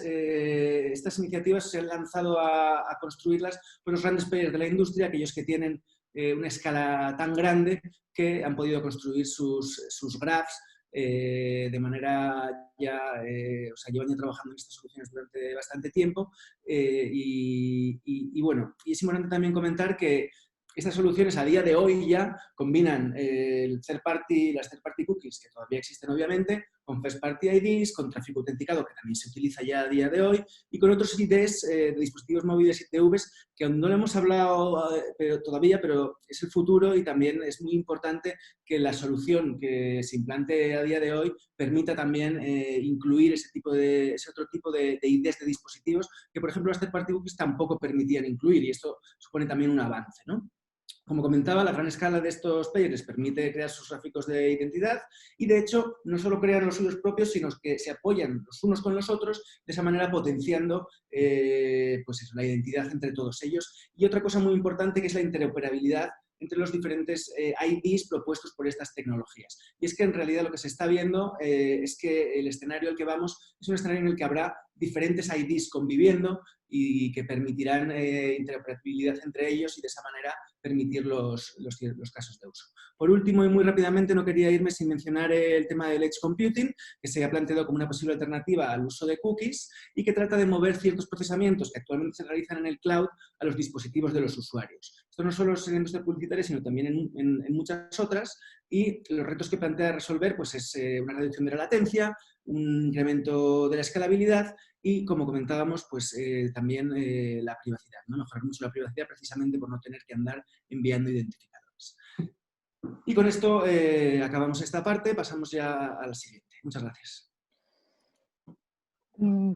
iniciativas se han lanzado a construirlas por los grandes players de la industria, aquellos que tienen una escala tan grande que han podido construir sus graphs de manera ya, llevan ya trabajando en estas soluciones durante bastante tiempo y bueno, y es importante también comentar que estas soluciones a día de hoy ya combinan las third party cookies, que todavía existen obviamente, con First Party IDs, con tráfico autenticado, que también se utiliza ya a día de hoy, y con otros IDs de dispositivos móviles y TVs, que aún no lo hemos hablado todavía, pero es el futuro y también es muy importante que la solución que se implante a día de hoy permita también incluir ese otro tipo de IDs de dispositivos que, por ejemplo, las third party cookies tampoco permitían incluir, y esto supone también un avance, ¿no? Como comentaba, la gran escala de estos players les permite crear sus gráficos de identidad y, de hecho, no solo crean los suyos propios, sino que se apoyan los unos con los otros, de esa manera potenciando pues eso, la identidad entre todos ellos. Y otra cosa muy importante, que es la interoperabilidad entre los diferentes IDs propuestos por estas tecnologías. Y es que en realidad lo que se está viendo es que el escenario al que vamos es un escenario en el que habrá diferentes IDs conviviendo y que permitirán interoperabilidad entre ellos y de esa manera permitir los casos de uso. Por último, y muy rápidamente, no quería irme sin mencionar el tema del Edge Computing, que se ha planteado como una posible alternativa al uso de cookies y que trata de mover ciertos procesamientos que actualmente se realizan en el cloud a los dispositivos de los usuarios. Esto no solo es en la industria publicitaria, sino también en muchas otras, y los retos que plantea resolver pues, es una reducción de la latencia, un incremento de la escalabilidad y, como comentábamos, pues también la privacidad, ¿no? Mejorar mucho la privacidad precisamente por no tener que andar enviando identificadores. Y con esto acabamos esta parte, pasamos ya a la siguiente. Muchas gracias.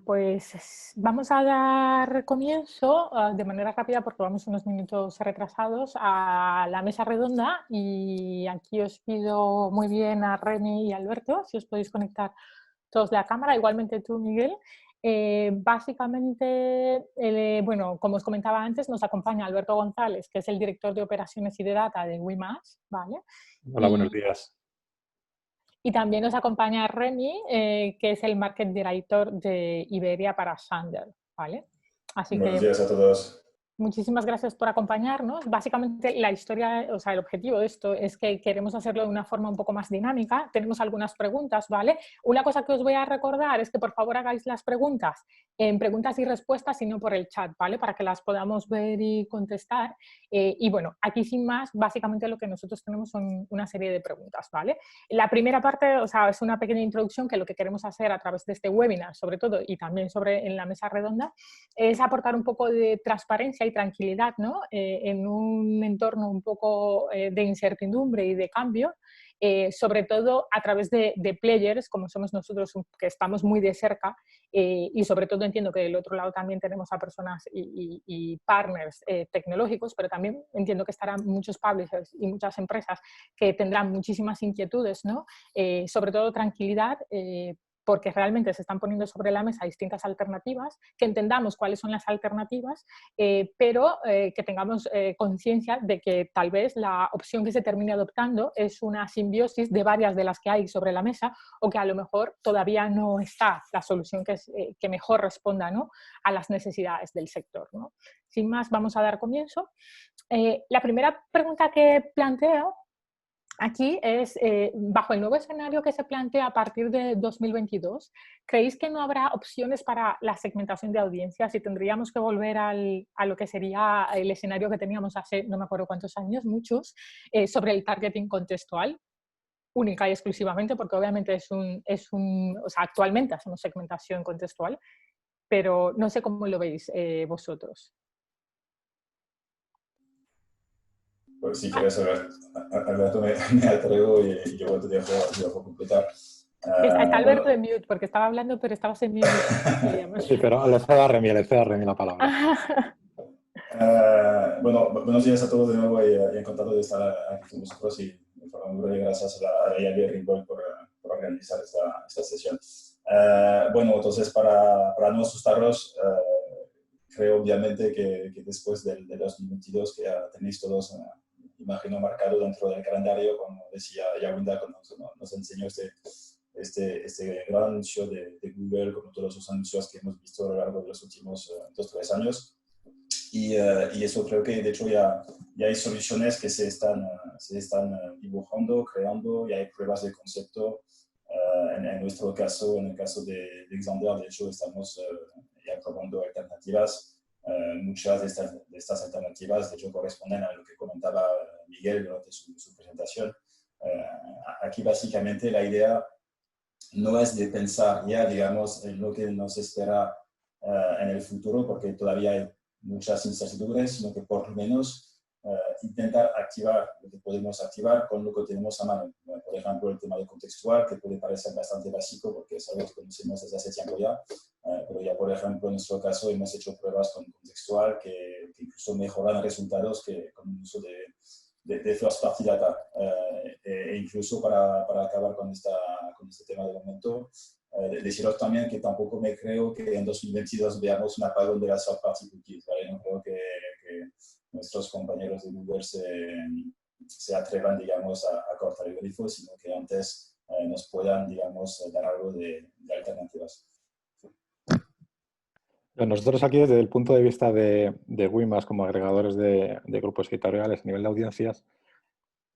Pues vamos a dar comienzo de manera rápida, porque vamos unos minutos retrasados, a la mesa redonda, y aquí os pido muy bien a Remy y Alberto si os podéis conectar todos la cámara, igualmente tú, Miguel. Básicamente, bueno, como os comentaba antes, nos acompaña Alberto González, que es el director de operaciones y de data de WeMatch, ¿vale? Hola, buenos días. Y también nos acompaña Remy, que es el market director de Iberia para Sander, ¿vale? Así buenos que días a todos. muchísimas gracias por acompañarnos. Básicamente la historia, o sea, el objetivo de esto es que queremos hacerlo de una forma un poco más dinámica. Tenemos algunas preguntas, ¿vale? Una cosa que os voy a recordar es que por favor hagáis las preguntas en preguntas y respuestas y no por el chat, ¿vale? Para que las podamos ver y contestar. Y bueno, aquí sin más, básicamente lo que nosotros tenemos son una serie de preguntas, ¿vale? La primera parte, o sea, es una pequeña introducción que lo que queremos hacer a través de este webinar, sobre todo, y también en la mesa redonda, es aportar un poco de transparencia y tranquilidad, ¿no? En un entorno un poco de incertidumbre y de cambio, sobre todo a través de players como somos nosotros, que estamos muy de cerca, y sobre todo entiendo que del otro lado también tenemos a personas y partners tecnológicos, pero también entiendo que estarán muchos publishers y muchas empresas que tendrán muchísimas inquietudes, ¿no? Sobre todo tranquilidad, porque realmente se están poniendo sobre la mesa distintas alternativas, que entendamos cuáles son las alternativas, pero que tengamos conciencia de que tal vez la opción que se termine adoptando es una simbiosis de varias de las que hay sobre la mesa, o que a lo mejor todavía no está la solución que mejor responda, ¿no?, a las necesidades del sector, ¿no? Sin más, vamos a dar comienzo. La primera pregunta que planteo aquí es, bajo el nuevo escenario que se plantea a partir de 2022, ¿creéis que no habrá opciones para la segmentación de audiencias y tendríamos que volver a lo que sería el escenario que teníamos hace no me acuerdo cuántos años, muchos, sobre el targeting contextual, única y exclusivamente, porque obviamente o sea, actualmente hacemos segmentación contextual, pero no sé cómo lo veis vosotros? Pues si quieres, Alberto, me atrevo y yo te dejo completar. Está Alberto de mute, porque estaba hablando, pero estabas en mute. Sí, pero le cedo a Remy la palabra. Bueno, buenos días a todos de nuevo y encantado de estar aquí con vosotros y gracias a la IAB Ringgold por organizar esta sesión. Bueno, entonces para no asustarlos, creo obviamente que después del 2022, que ya tenéis todos, imagino, marcado dentro del calendario, como decía Yavinda, cuando nos enseñó este gran anuncio de Google, como todos los anuncios que hemos visto a lo largo de los últimos 2-3 años. Y eso creo que de hecho ya hay soluciones que se están dibujando, creando, y hay pruebas de concepto. En nuestro caso, en el caso de Xandr, de hecho estamos ya probando alternativas. Muchas de estas alternativas de hecho corresponden a lo que comentaba Miguel durante su presentación. Aquí básicamente la idea no es de pensar ya, digamos, en lo que nos espera en el futuro, porque todavía hay muchas incertidumbres, sino que por lo menos intentar activar lo que podemos activar con lo que tenemos a mano. Por ejemplo, el tema de contextual, que puede parecer bastante básico porque es algo que conocemos desde hace tiempo ya, pero ya, por ejemplo, en nuestro caso hemos hecho pruebas con contextual que incluso mejoran resultados que con el uso de first party data. E incluso para acabar con este tema de momento, deciros también que tampoco me creo que en 2022 veamos un apagón de las third party cookies, ¿vale? No creo que nuestros compañeros de Google se atrevan, digamos, a cortar el grifo, sino que antes nos puedan, digamos, dar algo de alternativas. Nosotros aquí, desde el punto de vista de Wimas como agregadores de grupos editoriales a nivel de audiencias,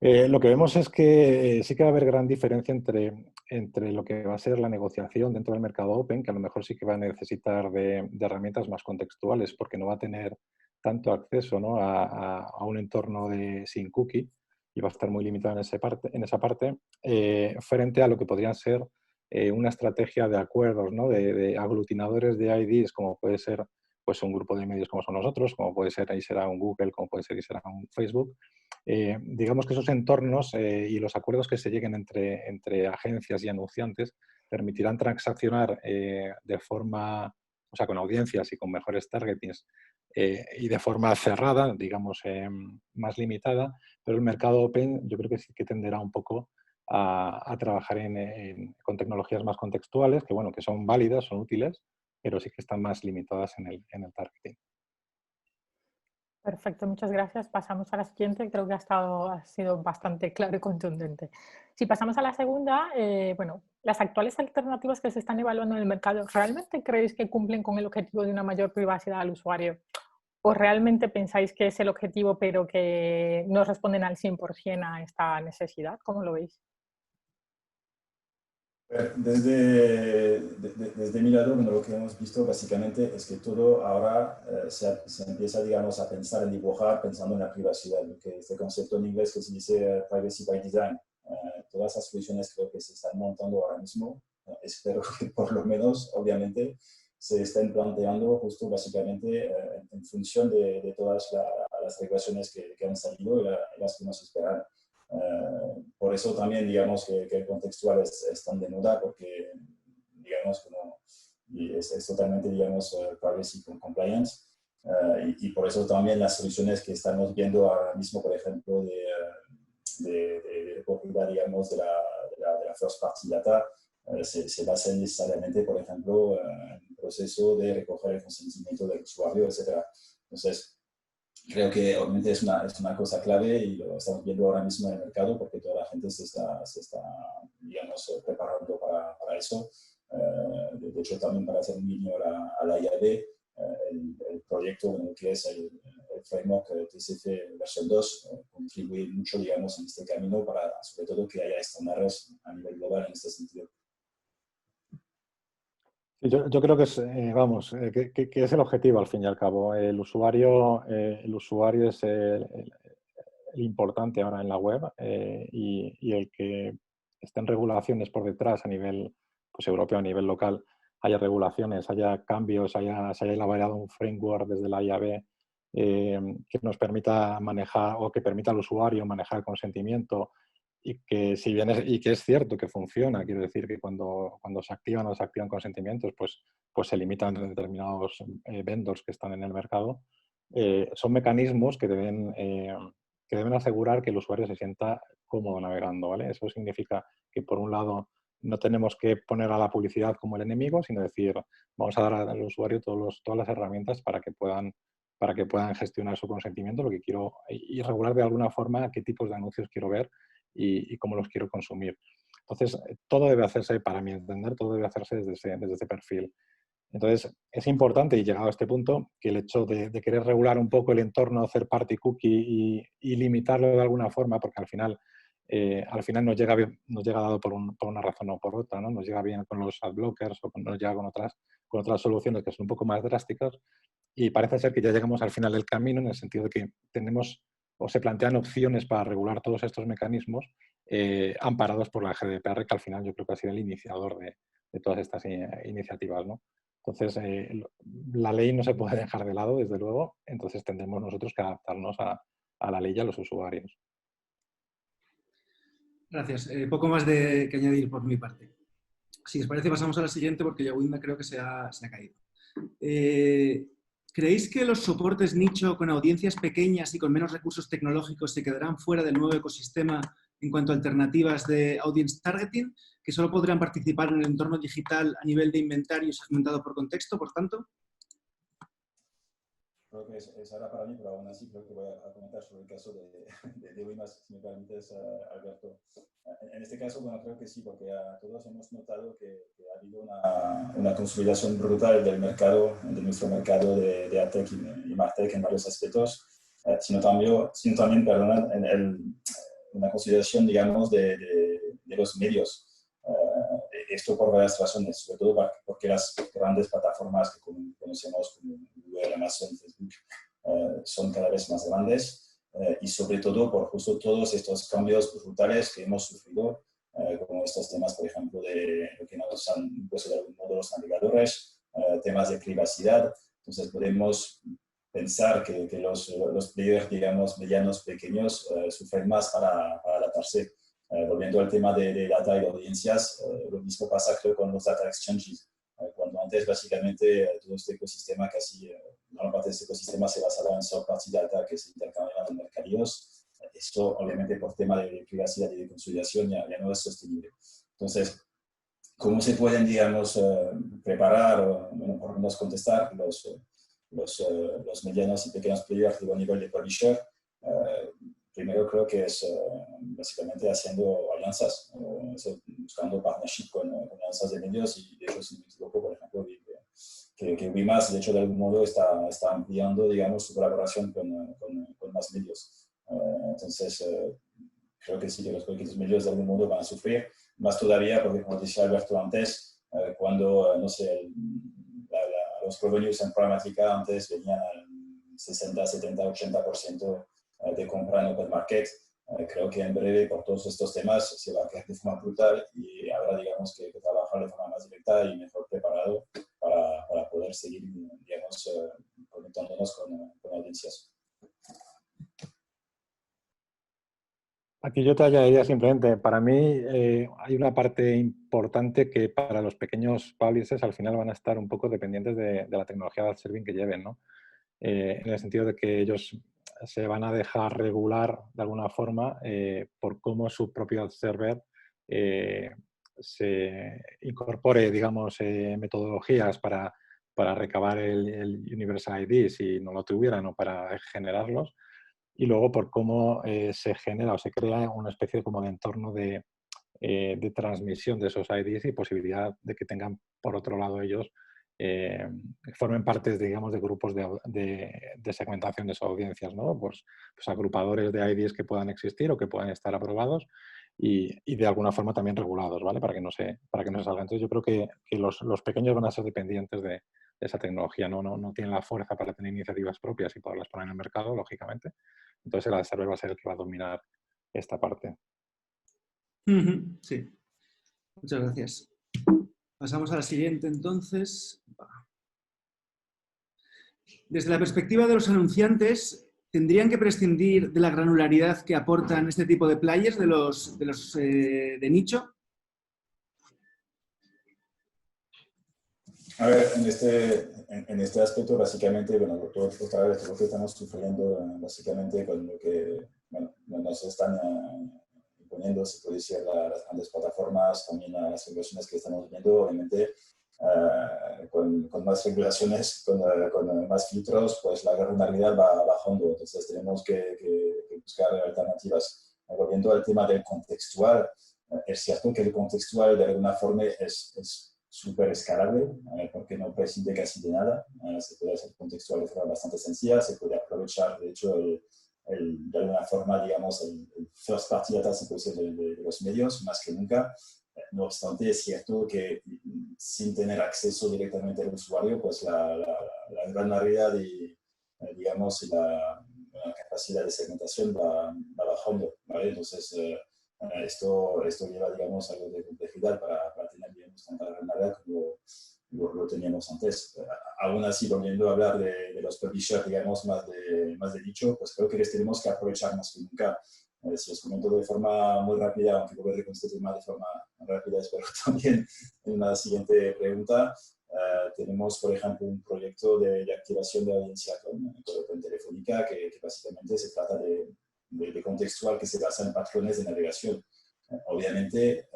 lo que vemos es que sí que va a haber gran diferencia entre lo que va a ser la negociación dentro del mercado open, que a lo mejor sí que va a necesitar de herramientas más contextuales, porque no va a tener tanto acceso, ¿no?, a un entorno sin cookie y va a estar muy limitado en esa parte, frente a lo que podrían ser una estrategia de acuerdos, ¿no?, de aglutinadores de IDs, como puede ser pues, un grupo de medios como son nosotros, como puede ser ahí será un Google, como puede ser y será un Facebook. Digamos que esos entornos y los acuerdos que se lleguen entre agencias y anunciantes permitirán transaccionar de forma, o sea, con audiencias y con mejores targetings y de forma cerrada, digamos, más limitada, pero el mercado open yo creo que sí que tenderá un poco a trabajar con tecnologías más contextuales, que bueno, que son válidas, son útiles, pero sí que están más limitadas en el targeting. Perfecto, muchas gracias. Pasamos a la siguiente. Creo que ha sido bastante claro y contundente. Si pasamos a la segunda, bueno, las actuales alternativas que se están evaluando en el mercado, ¿realmente creéis que cumplen con el objetivo de una mayor privacidad al usuario? ¿O realmente pensáis que es el objetivo, pero que no responden al 100% a esta necesidad? ¿Cómo lo veis? Desde mi lado, bueno, lo que hemos visto básicamente es que todo ahora se empieza, digamos, a pensar en dibujar pensando en la privacidad, que este concepto en inglés que se dice privacy by design. Todas esas soluciones creo que se están montando ahora mismo. Espero que por lo menos, obviamente, se estén planteando justo básicamente en función de todas las regulaciones que han salido y las que nos esperan. Por eso también, digamos, que el contextual es tan de moda, porque, digamos, es totalmente, digamos, privacy compliance. Y por eso también las soluciones que estamos viendo ahora mismo, por ejemplo, de recogida, digamos, de la first party data, se basan necesariamente, por ejemplo, en el proceso de recoger el consentimiento del usuario, etc. Entonces, creo que obviamente es una cosa clave y lo estamos viendo ahora mismo en el mercado porque toda la gente se está digamos, preparando para eso. De hecho, también para hacer un guiño a la IAB, el proyecto que es el framework TCF versión 2 contribuye mucho, digamos, en este camino para, sobre todo, que haya estándares a nivel global en este sentido. Yo creo que es, vamos, que es el objetivo al fin y al cabo. El usuario es el importante ahora en la web y el que estén regulaciones por detrás a nivel pues, europeo, a nivel local, haya regulaciones, haya cambios, se haya elaborado un framework desde la IAB que nos permita manejar o que permita al usuario manejar el consentimiento y que si bien y que es cierto que funciona, quiero decir que cuando se activan o desactivan consentimientos, pues se limitan determinados vendors que están en el mercado, son mecanismos que deben asegurar que el usuario se sienta cómodo navegando, ¿vale? Eso significa que por un lado no tenemos que poner a la publicidad como el enemigo, sino decir, vamos a dar al usuario todas las herramientas para que puedan gestionar su consentimiento, lo que quiero, y regular de alguna forma qué tipos de anuncios quiero ver y cómo los quiero consumir. Entonces, todo debe hacerse, para mi entender, todo debe hacerse desde ese perfil. Entonces, es importante, y llegado a este punto, que el hecho de querer regular un poco el entorno third party cookie y limitarlo de alguna forma, porque al final nos llega dado por una razón o por otra, ¿no? Nos llega bien con los ad blockers o nos llega con otras soluciones que son un poco más drásticas, y parece ser que ya llegamos al final del camino en el sentido de que tenemos o se plantean opciones para regular todos estos mecanismos amparados por la GDPR, que al final yo creo que ha sido el iniciador de todas estas iniciativas, ¿no? Entonces, la ley no se puede dejar de lado, desde luego, entonces tendremos nosotros que adaptarnos a la ley y a los usuarios. Gracias. Poco más que añadir por mi parte. Si os parece, pasamos a la siguiente porque Yawinda creo que se ha caído. ¿Creéis que los soportes nicho con audiencias pequeñas y con menos recursos tecnológicos se quedarán fuera del nuevo ecosistema en cuanto a alternativas de audience targeting, que solo podrán participar en el entorno digital a nivel de inventario segmentado por contexto, por tanto? Creo que es ahora para mí, pero aún así creo que voy a comentar sobre el caso de Wimas, si me permites, Alberto. En este caso, bueno, creo que sí, porque todos hemos notado que ha habido una consolidación brutal del mercado, de nuestro mercado de AdTech y MarTech en varios aspectos, sino también, perdona, una consolidación, digamos, de los medios. Esto por varias razones, sobre todo porque las grandes plataformas que conocemos como Google, Amazon, Facebook, son cada vez más grandes y sobre todo por justo todos estos cambios brutales que hemos sufrido, como estos temas, por ejemplo, de lo que nos han impuesto de algún modo los navegadores, temas de privacidad. Entonces podemos pensar que los players, digamos, medianos, pequeños, sufren más para adaptarse. Volviendo al tema de data y de audiencias, lo mismo pasa creo con los data exchanges. Cuando antes básicamente todo este ecosistema, casi una parte de este ecosistema se basaba en third party data que se intercambiaban en mercados. Esto obviamente por tema de privacidad y de consolidación ya no es sostenible. Entonces, ¿cómo se pueden, digamos, preparar o bueno, por lo menos contestar los medianos y pequeños players de nivel de publisher? Primero creo que es básicamente haciendo alianzas, buscando partnership con alianzas de medios y de hecho, si me equivoco, por ejemplo, que Wimas, de hecho, de algún modo está ampliando, digamos, su colaboración con más medios. Entonces, creo que sí, que los pequeños medios de algún modo van a sufrir, más todavía porque, como decía Alberto antes, cuando, no sé, los revenues en programática antes venían al 60, 70, 80% de compra en Open Market. Creo que en breve, por todos estos temas, se va a caer de forma brutal y habrá, digamos, que trabajar de forma más directa y mejor preparado para poder seguir, digamos, conectándonos con audiencias. Aquí yo te añadiría simplemente, para mí hay una parte importante que para los pequeños publishers al final van a estar un poco dependientes de la tecnología de ad-serving que lleven, ¿no? En el sentido de que ellos se van a dejar regular de alguna forma por cómo su propio ad server se incorpore, digamos, metodologías para recabar el Universal ID si no lo tuvieran o para generarlos. Y luego por cómo se genera o se crea una especie como de entorno de transmisión de esos IDs y posibilidad de que tengan, por otro lado, ellos formen parte, digamos, de grupos de segmentación de esas audiencias, ¿no? Pues agrupadores de IDs que puedan existir o que puedan estar aprobados y de alguna forma también regulados, ¿vale? Para que no se salga. Entonces yo creo que los pequeños van a ser dependientes de esa tecnología, no tienen la fuerza para tener iniciativas propias y poderlas poner en el mercado, lógicamente. Entonces el ad server va a ser el que va a dominar esta parte. Sí. Muchas gracias. Pasamos a la siguiente, entonces. Desde la perspectiva de los anunciantes, ¿tendrían que prescindir de la granularidad que aportan este tipo de players de los de nicho? A ver, en este aspecto, básicamente, bueno, otra vez, lo que estamos sufriendo, básicamente, con lo que nos están imponiendo, se puede decir, las grandes plataformas, también las regulaciones que estamos viendo, obviamente, con más regulaciones, con más filtros, pues la granularidad va bajando. Entonces, tenemos que buscar alternativas. Volviendo al tema del contextual, es cierto que el contextual, de alguna forma, es súper escalable, porque no prescinde casi de nada. Se puede hacer contextual de forma bastante sencilla, se puede aprovechar, de hecho, de alguna forma, digamos, el first party data, se puede decir, de los medios, más que nunca. No obstante, es cierto que sin tener acceso directamente al usuario, pues la granularidad y, digamos, la capacidad de segmentación va bajando, ¿vale? Entonces, Esto lleva, digamos, algo de complejidad para tener, digamos, tanta granada como lo teníamos antes. Aún así, volviendo a hablar de los publishers, digamos, más de nicho, pues creo que les tenemos que aprovechar más que nunca. Si os comento de forma muy rápida, aunque volveré con este tema de forma rápida, espero también en una siguiente pregunta. Tenemos, por ejemplo, un proyecto de activación de audiencia con Telefónica que básicamente se trata de contextual que se basa en patrones de navegación. Obviamente,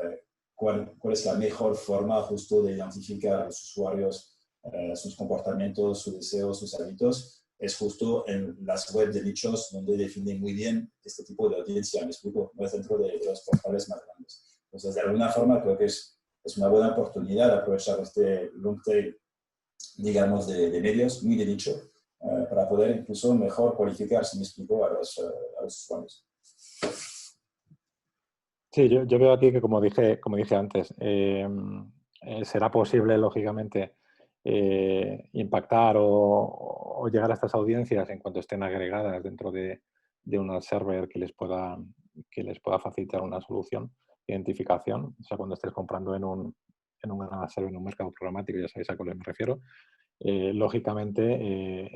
¿cuál es la mejor forma justo de identificar a los usuarios, sus comportamientos, sus deseos, sus hábitos? Es justo en las webs de nichos donde definen muy bien este tipo de audiencia, me explico, no es dentro de los portales más grandes. Entonces, de alguna forma, creo que es una buena oportunidad de aprovechar este long tail, digamos, de medios, muy de nicho, para poder incluso mejor cualificar, si me explico, a los usuarios. Sí, yo veo aquí que, como dije antes, será posible, lógicamente, impactar o llegar a estas audiencias en cuanto estén agregadas dentro de un server que les pueda facilitar una solución de identificación. O sea, cuando estés comprando en un gran server, en un mercado programático, ya sabéis a cuál me refiero. Lógicamente,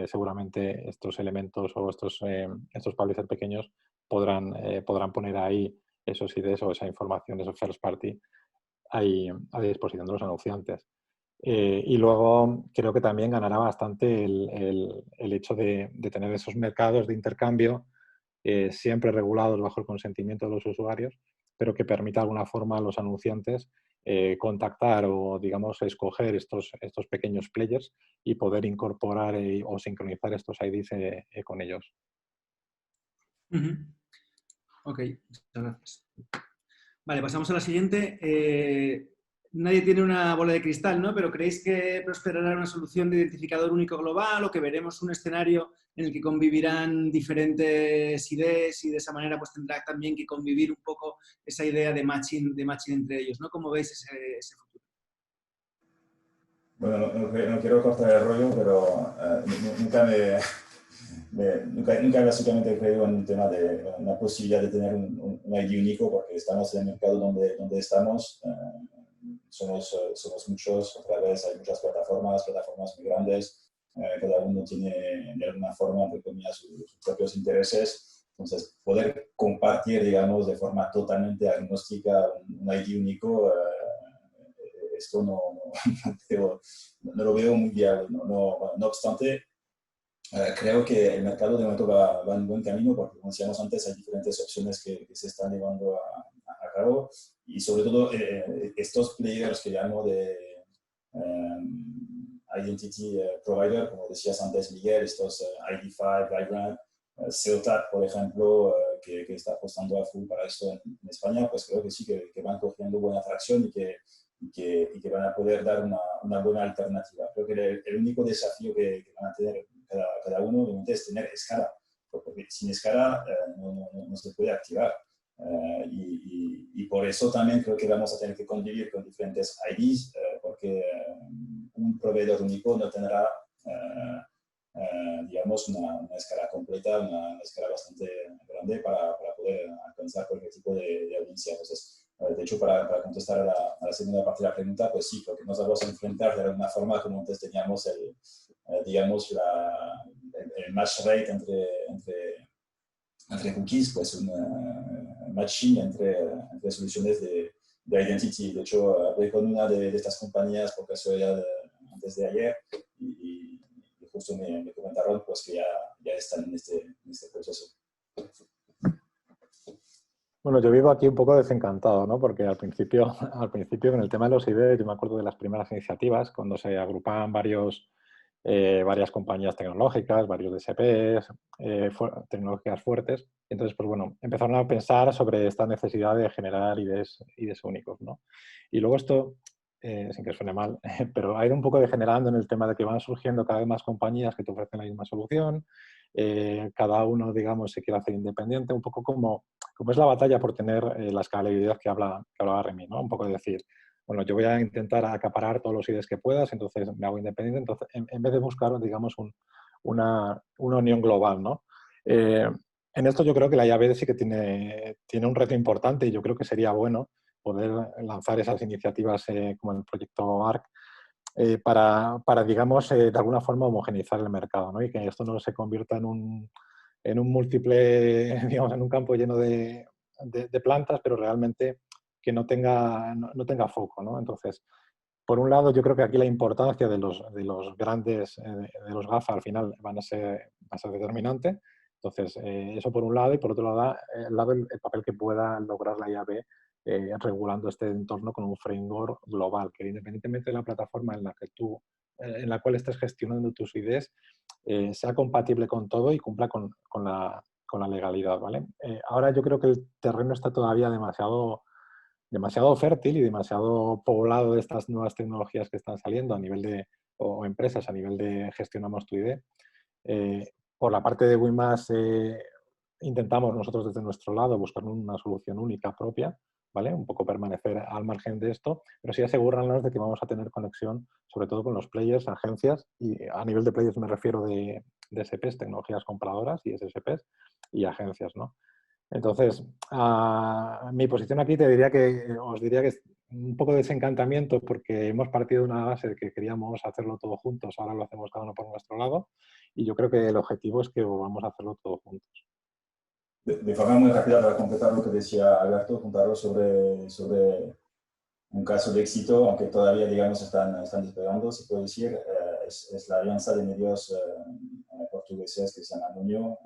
seguramente estos elementos o estos publishers pequeños podrán poner ahí esos IDs o esa información, esos first party, ahí a disposición de los anunciantes. Y luego creo que también ganará bastante el hecho de tener esos mercados de intercambio siempre regulados bajo el consentimiento de los usuarios, pero que permita de alguna forma a los anunciantes contactar o, digamos, escoger estos pequeños players y poder incorporar o sincronizar estos IDs con ellos. Ok, muchas gracias. Vale, pasamos a la siguiente. Nadie tiene una bola de cristal, ¿no? Pero ¿creéis que prosperará una solución de identificador único global o que veremos un escenario en el que convivirán diferentes IDs y de esa manera pues tendrá también que convivir un poco esa idea de matching entre ellos, ¿no? ¿Cómo veis ese futuro? Bueno, no quiero cortar el rollo, pero nunca básicamente he creído en un tema de una posibilidad de tener un ID único, porque estamos en el mercado donde estamos. Somos muchos, otra vez hay muchas plataformas muy grandes, cada uno tiene de alguna forma, entre comillas, sus propios intereses. Entonces, poder compartir, digamos, de forma totalmente agnóstica un ID único, esto no lo veo muy viable. No obstante, creo que el mercado de momento va en buen camino, porque como decíamos antes, hay diferentes opciones que se están llevando a cabo, y sobre todo estos players que llamo de identity provider, como decías antes, Miguel, estos ID5, Vibrant, Seotat, por ejemplo, que está apostando a full para esto en España, pues creo que sí, que van cogiendo buena atracción y que van a poder dar una buena alternativa. Creo que el único desafío que van a tener cada uno obviamente es tener escala, porque sin escala no se puede activar. Y por eso también creo que vamos a tener que convivir con diferentes IDs, porque un proveedor único no tendrá, digamos, una escala completa, una escala bastante grande para poder alcanzar cualquier tipo de audiencia. Entonces, de hecho, para contestar a la segunda parte de la pregunta, pues sí, creo que nos vamos a enfrentar de alguna forma como antes teníamos digamos, el match rate entre cookies, pues un matching entre soluciones de identity. De hecho, hablé con una de estas compañías por casualidad antes de ayer y justo me comentaron pues, que ya están en este proceso. Bueno, yo vivo aquí un poco desencantado, ¿no? Porque al principio con el tema de los IDs, yo me acuerdo de las primeras iniciativas, cuando se agrupaban varias compañías tecnológicas, varios DSPs, tecnologías fuertes. Entonces, pues bueno, empezaron a pensar sobre esta necesidad de generar IDs únicos, ¿no? Y luego esto, sin que suene mal, pero ha ido un poco degenerando en el tema de que van surgiendo cada vez más compañías que te ofrecen la misma solución. Cada uno, digamos, se quiere hacer independiente, un poco como es la batalla por tener la escalabilidad que hablaba Remy, ¿no? Un poco de decir, bueno, yo voy a intentar acaparar todos los IDs que puedas, entonces me hago independiente. Entonces, en vez de buscar, digamos, una unión global, ¿no? En esto yo creo que la IAB sí que tiene un reto importante y yo creo que sería bueno poder lanzar esas iniciativas como el proyecto ARC para digamos, de alguna forma homogeneizar el mercado, ¿no? Y que esto no se convierta en un múltiple, digamos, en un campo lleno de plantas, pero realmente que no tenga foco, ¿no? Entonces, por un lado, yo creo que aquí la importancia de los grandes, de los GAFA al final va a ser determinante. Entonces, eso por un lado, y por otro lado el papel que pueda lograr la IAB regulando este entorno con un framework global, que independientemente de la plataforma en la cual estés gestionando tus IDs, sea compatible con todo y cumpla con la legalidad, ¿vale? Ahora yo creo que el terreno está todavía demasiado fértil y demasiado poblado de estas nuevas tecnologías que están saliendo a nivel o empresas a nivel de gestionamos tu ID. Por la parte de WIMAS intentamos nosotros desde nuestro lado buscar una solución única propia, ¿vale? Un poco permanecer al margen de esto, pero sí asegurarnos de que vamos a tener conexión sobre todo con los players, agencias, y a nivel de players me refiero de SPs, tecnologías compradoras y SSPs, y agencias, ¿no? Entonces, mi posición aquí os diría que es un poco de desencantamiento porque hemos partido de una base de que queríamos hacerlo todo juntos, ahora lo hacemos cada uno por nuestro lado y yo creo que el objetivo es que vamos a hacerlo todo juntos. De forma muy rápida para completar lo que decía Alberto, contarlo sobre un caso de éxito, aunque todavía, digamos, están despegando, se puede decir, es la alianza de medios portugueses que se llama Nuño.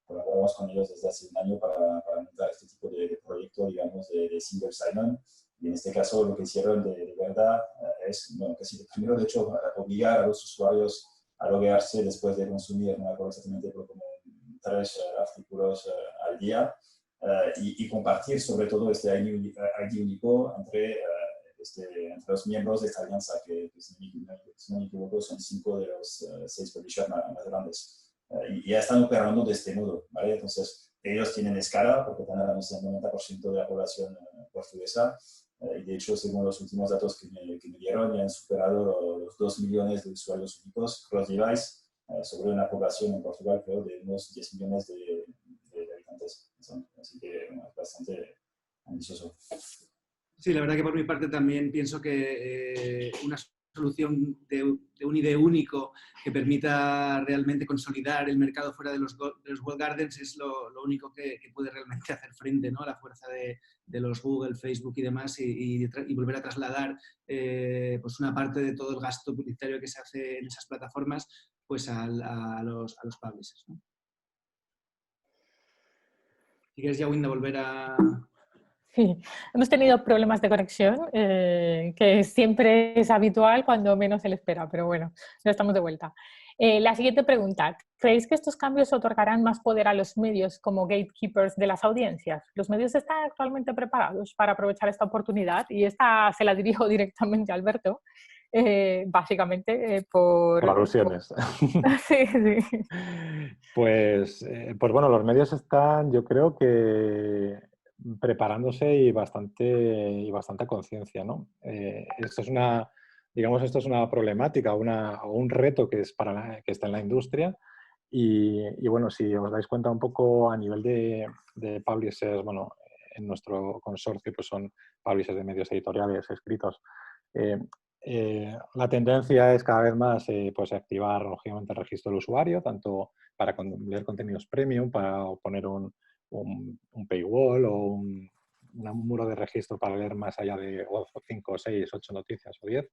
Colaboramos con ellos desde hace un año para montar este tipo de proyecto, digamos, de single sign-on. Y en este caso lo que hicieron de verdad es, bueno, casi primero, de hecho, obligar a los usuarios a loguearse después de consumir, no me acuerdo exactamente, pero como 3 artículos al día, y compartir sobre todo este ID único entre los miembros de esta alianza, que si no me equivoco son 5 de los 6 publishers más grandes. Y ya están operando de este modo, ¿vale? Entonces, ellos tienen escala porque tienen el 90% de la población portuguesa, y de hecho, según los últimos datos que me dieron, ya han superado los 2 millones de usuarios únicos cross-device sobre una población en Portugal, creo, de unos 10 millones de habitantes. Así que bueno, es bastante ambicioso. Sí, la verdad que por mi parte también pienso que una solución de un ID único que permita realmente consolidar el mercado fuera de los walled gardens es lo único que puede realmente hacer frente, ¿no?, a la fuerza de los Google, Facebook y demás, y volver a trasladar pues una parte de todo el gasto publicitario que se hace en esas plataformas pues a los publishers, ¿no? Si quieres, Yawinda, volver a... Sí, hemos tenido problemas de conexión, que siempre es habitual cuando menos se le espera, pero bueno, ya estamos de vuelta. La siguiente pregunta, ¿creéis que estos cambios otorgarán más poder a los medios como gatekeepers de las audiencias? ¿Los medios están actualmente preparados para aprovechar esta oportunidad? Y esta se la dirijo directamente a Alberto, básicamente Por alusiones. Sí, sí. Pues bueno, los medios están, yo creo que preparándose y bastante a conciencia, ¿no? Esto es una problemática o un reto que está en la industria y bueno, si os dais cuenta un poco a nivel de publishers, bueno, en nuestro consorcio pues son publishers de medios editoriales escritos. La tendencia es cada vez más pues activar lógicamente el registro del usuario, tanto para leer contenidos premium, para poner un paywall o un muro de registro para leer más allá de 5, 6, 8 noticias o 10.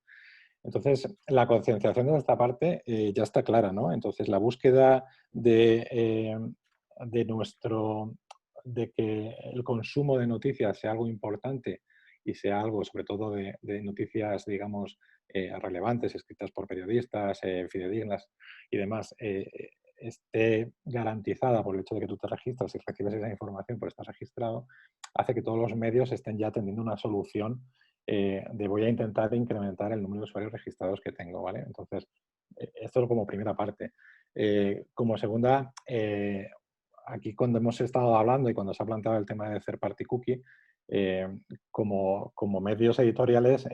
Entonces, la concienciación de esta parte ya está clara, ¿no? Entonces, la búsqueda de que el consumo de noticias sea algo importante y sea algo, sobre todo, de noticias, digamos, relevantes, escritas por periodistas, fidedignas y demás, esté garantizada por el hecho de que tú te registras y recibes esa información por estar registrado, hace que todos los medios estén ya teniendo una solución de voy a intentar incrementar el número de usuarios registrados que tengo, ¿vale? Entonces, esto es como primera parte. Como segunda, aquí cuando hemos estado hablando y cuando se ha planteado el tema de third party cookie, como medios editoriales,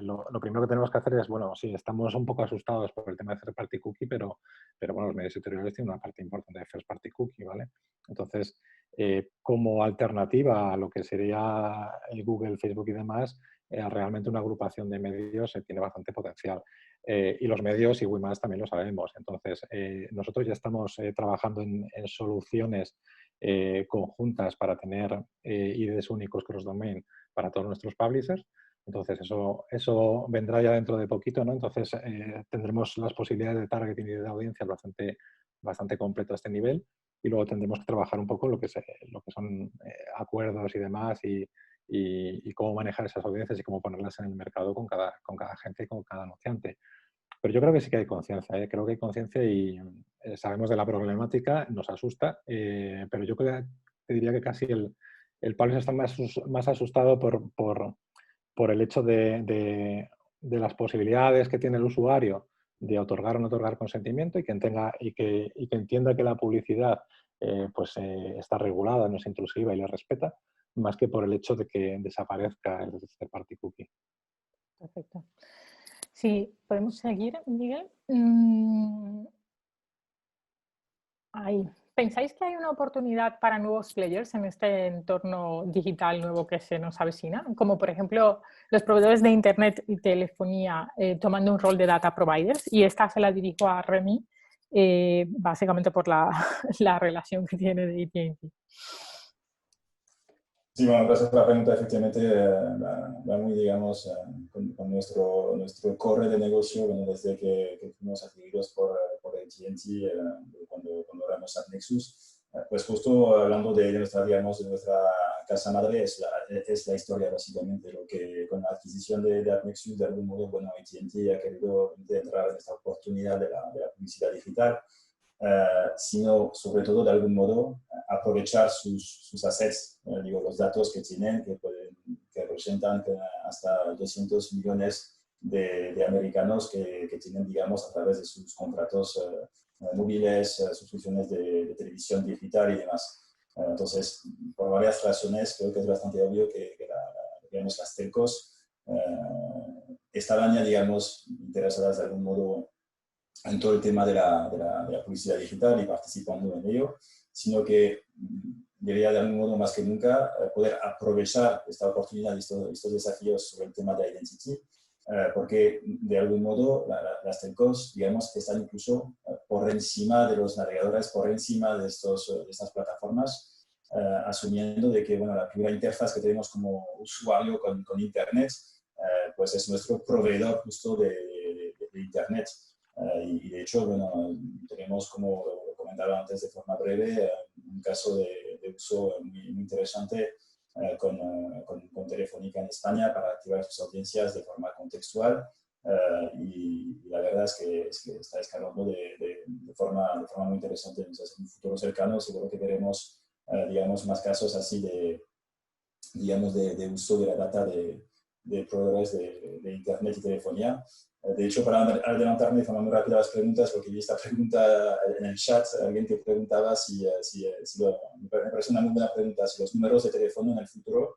lo primero que tenemos que hacer es, bueno, sí, estamos un poco asustados por el tema de Third Party Cookie, pero bueno, los medios editoriales tienen una parte importante de First Party Cookie, ¿vale? Entonces, como alternativa a lo que sería el Google, Facebook y demás, realmente una agrupación de medios tiene bastante potencial. Y los medios y WeMass también lo sabemos. Entonces, nosotros ya estamos trabajando en soluciones conjuntas para tener IDs únicos cross-domain para todos nuestros publishers. Entonces, eso vendrá ya dentro de poquito, ¿no? Entonces, tendremos las posibilidades de targeting y de audiencia bastante completo a este nivel. Y luego tendremos que trabajar un poco lo que son acuerdos y demás y cómo manejar esas audiencias y cómo ponerlas en el mercado con cada gente y con cada anunciante. Pero yo creo que sí que hay conciencia, creo que hay conciencia y sabemos de la problemática, nos asusta, pero yo te diría que casi el publisher está más asustado por el hecho de las posibilidades que tiene el usuario de otorgar o no otorgar consentimiento y que entienda que la publicidad está regulada, no es intrusiva y le respeta, más que por el hecho de que desaparezca el third party cookie. Perfecto. Sí, podemos seguir, Miguel. Ahí. ¿Pensáis que hay una oportunidad para nuevos players en este entorno digital nuevo que se nos avecina? Como por ejemplo los proveedores de internet y telefonía tomando un rol de data providers, y esta se la dirijo a Remy, básicamente por la relación que tiene de AT&T. Sí, bueno, gracias por la pregunta. Efectivamente, va muy, digamos, con nuestro core de negocio, bueno, desde que fuimos adquiridos por AT&T cuando éramos AppNexus. Pues justo hablando de nuestra casa madre, es la historia, básicamente, lo que con la adquisición de AppNexus, de algún modo, bueno, AT&T ha querido entrar en esta oportunidad de la publicidad digital. Sino sobre todo de algún modo aprovechar sus assets, los datos que tienen, que representan hasta 200 millones de americanos que tienen, digamos, a través de sus contratos móviles, suscripciones de televisión digital y demás. Entonces, por varias razones, creo que es bastante obvio que digamos, las telcos estaban ya, digamos, interesadas de algún modo en todo el tema de la publicidad digital y participando en ello, sino que debería de algún modo más que nunca poder aprovechar esta oportunidad, estos desafíos sobre el tema de identity, porque de algún modo las telcos, digamos, están incluso por encima de los navegadores, por encima de estas plataformas, asumiendo de que, bueno, la primera interfaz que tenemos como usuario con Internet, pues es nuestro proveedor justo de Internet. Y de hecho, bueno, tenemos, como lo comentaba antes de forma breve, un caso de uso muy interesante con Telefónica en España para activar sus audiencias de forma contextual. Y la verdad es que está escalando de forma muy interesante. Entonces, en un futuro cercano seguro que veremos, digamos, más casos así de uso de la data de proveedores de Internet y telefonía. De hecho, para adelantarme de forma muy rápida las preguntas, porque vi esta pregunta en el chat, alguien que preguntaba me parece una muy buena pregunta, si los números de teléfono en el futuro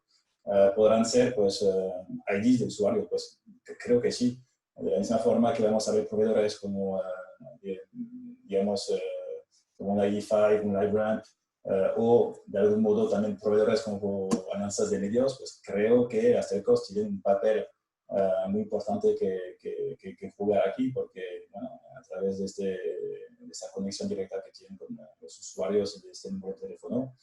podrán ser, pues, IDs de usuario. Pues creo que sí. De la misma forma que vamos a ver proveedores como, digamos, como un ID5, un LiveRamp, o de algún modo también proveedores como alianzas de medios, pues creo que las telcos tienen un papel muy importante que jugar aquí, porque, bueno, a través de esa conexión directa que tienen con los usuarios de este número de teléfono,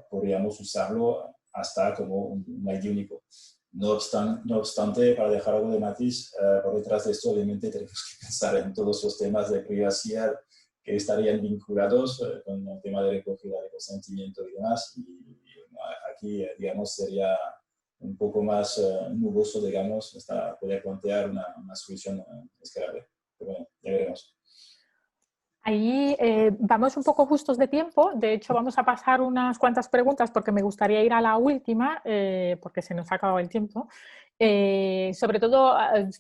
podríamos usarlo hasta como un ID único. No obstante, para dejar algo de matiz, por detrás de esto, obviamente tenemos que pensar en todos los temas de privacidad que estarían vinculados con el tema de recogida de consentimiento y demás. Y aquí, digamos, sería un poco más nuboso, digamos, hasta poder plantear una solución escalable. Pero bueno, ya veremos. Ahí vamos un poco justos de tiempo. De hecho, vamos a pasar unas cuantas preguntas porque me gustaría ir a la última, porque se nos ha acabado el tiempo. Sobre todo,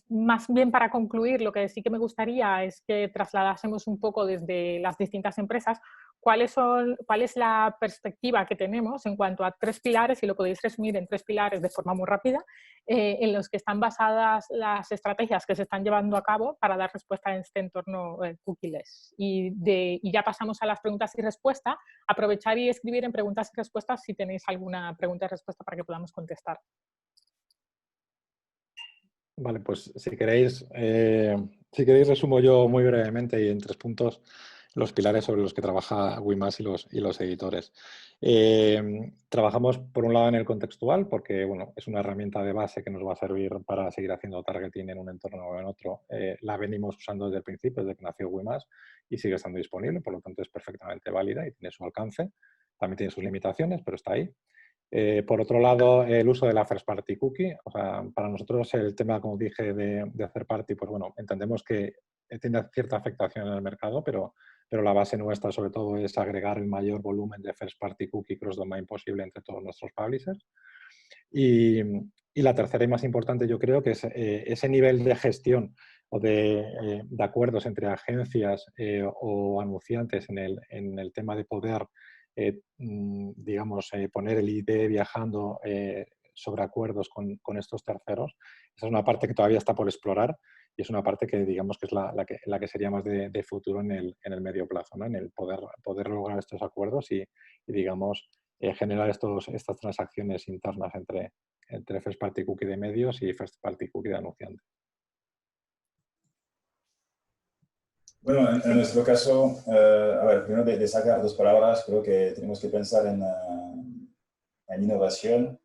más bien para concluir, lo que sí que me gustaría es que trasladásemos un poco desde las distintas empresas cuál es la perspectiva que tenemos en cuanto a 3 pilares, y lo podéis resumir en 3 pilares de forma muy rápida, en los que están basadas las estrategias que se están llevando a cabo para dar respuesta en este entorno cookieless. Y ya pasamos a las preguntas y respuestas. Aprovechar y escribir en preguntas y respuestas si tenéis alguna pregunta y respuesta para que podamos contestar. Vale, pues si queréis resumo yo muy brevemente y en 3 puntos los pilares sobre los que trabaja WIMAS y los editores. Trabajamos por un lado en el contextual porque bueno, es una herramienta de base que nos va a servir para seguir haciendo targeting en un entorno o en otro. La venimos usando desde el principio, desde que nació WIMAS y sigue estando disponible, por lo tanto es perfectamente válida y tiene su alcance. También tiene sus limitaciones, pero está ahí. Por otro lado, el uso de la First Party Cookie. O sea, para nosotros el tema, como dije, de hacer party, pues bueno, entendemos que tiene cierta afectación en el mercado, pero la base nuestra sobre todo es agregar el mayor volumen de First Party Cookie cross-domain posible entre todos nuestros publishers. Y la tercera y más importante yo creo que es ese nivel de gestión o de acuerdos entre agencias o anunciantes en el tema de poder digamos, poner el ID viajando sobre acuerdos con estos terceros. Esa es una parte que todavía está por explorar y es una parte que digamos que es la que sería más de futuro en el medio plazo, ¿no? En el poder lograr estos acuerdos y digamos, generar estas transacciones internas entre First Party Cookie de medios y First Party Cookie de anunciantes. Bueno, en nuestro caso, a ver, primero de sacar 2 palabras, creo que tenemos que pensar en innovación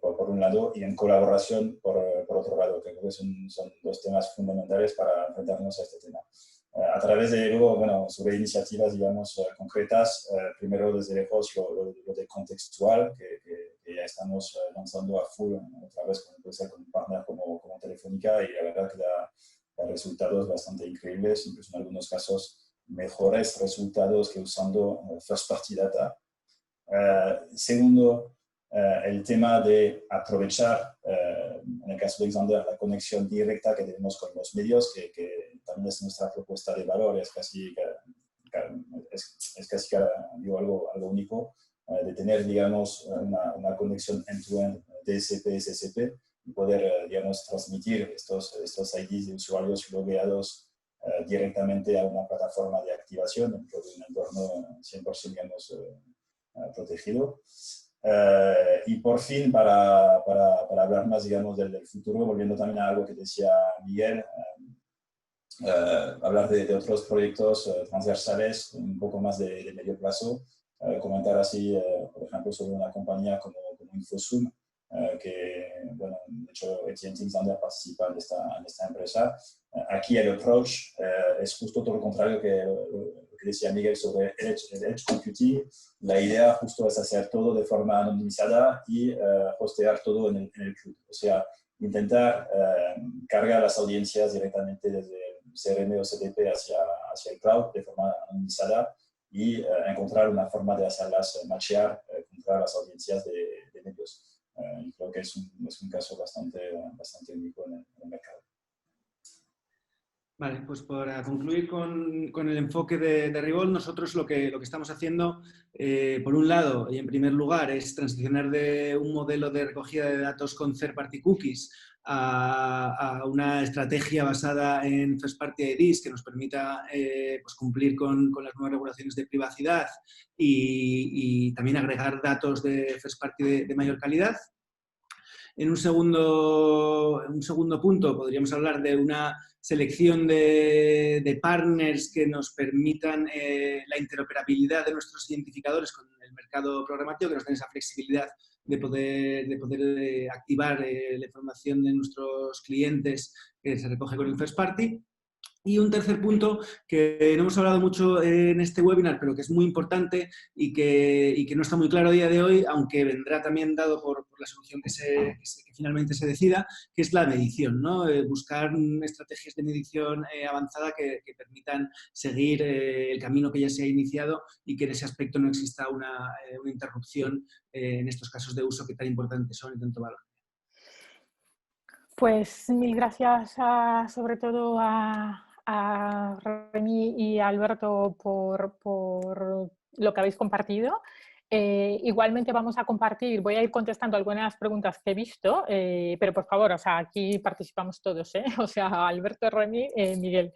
por un lado y en colaboración por otro lado, que creo que son 2 temas fundamentales para enfrentarnos a este tema. A través de luego, bueno, sobre iniciativas, digamos, concretas, primero desde lejos lo de contextual, que ya estamos lanzando a full, otra vez con un partner como Telefónica, y la verdad que da resultados bastante increíbles, incluso en algunos casos mejores resultados que usando first party data. Segundo, el tema de aprovechar, en el caso de Xandr, la conexión directa que tenemos con los medios, que también es nuestra propuesta de valor, es casi digo, algo único, de tener, digamos, una conexión end-to-end DSP, SSP, y poder, digamos, transmitir estos IDs de usuarios logueados directamente a una plataforma de activación dentro de un entorno 100%, digamos, protegido. Y por fin, para hablar más, digamos, del futuro, volviendo también a algo que decía Miguel, hablar de otros proyectos transversales, un poco más de medio plazo, comentar así, por ejemplo, sobre una compañía como Infosum, que, bueno, de hecho, AT&T Xandr participa en esta empresa. Aquí el approach es justo todo lo contrario que lo que decía Miguel sobre el Edge Computing. La idea justo es hacer todo de forma anonimizada y hostear todo en el cloud. O sea, intentar cargar las audiencias directamente desde CRM o CDP hacia el cloud de forma anonimizada y encontrar una forma de hacerlas matchear contra las audiencias de medios. Y creo que es un caso bastante único en el mercado. Vale, pues para concluir con el enfoque de Ribol, nosotros lo que estamos haciendo, por un lado y en primer lugar, es transicionar de un modelo de recogida de datos con third party cookies a una estrategia basada en first party IDs que nos permita pues cumplir con las nuevas regulaciones de privacidad y también agregar datos de first party de mayor calidad. En un segundo punto podríamos hablar de una selección de partners que nos permitan la interoperabilidad de nuestros identificadores con el mercado programático, que nos den esa flexibilidad de poder activar la información de nuestros clientes que se recoge con el first party. Y un tercer punto que no hemos hablado mucho en este webinar, pero que es muy importante y que no está muy claro a día de hoy, aunque vendrá también dado por la solución que finalmente se decida, que es la medición, ¿no? Buscar estrategias de medición avanzada que permitan seguir el camino que ya se ha iniciado y que en ese aspecto no exista una interrupción en estos casos de uso que tan importantes son y tanto valor. Pues mil gracias sobre todo a a Remy y a Alberto por lo que habéis compartido. Igualmente vamos a compartir, voy a ir contestando algunas de las preguntas que he visto, pero por favor, o sea, aquí participamos todos, o sea, Alberto, Remy, Miguel.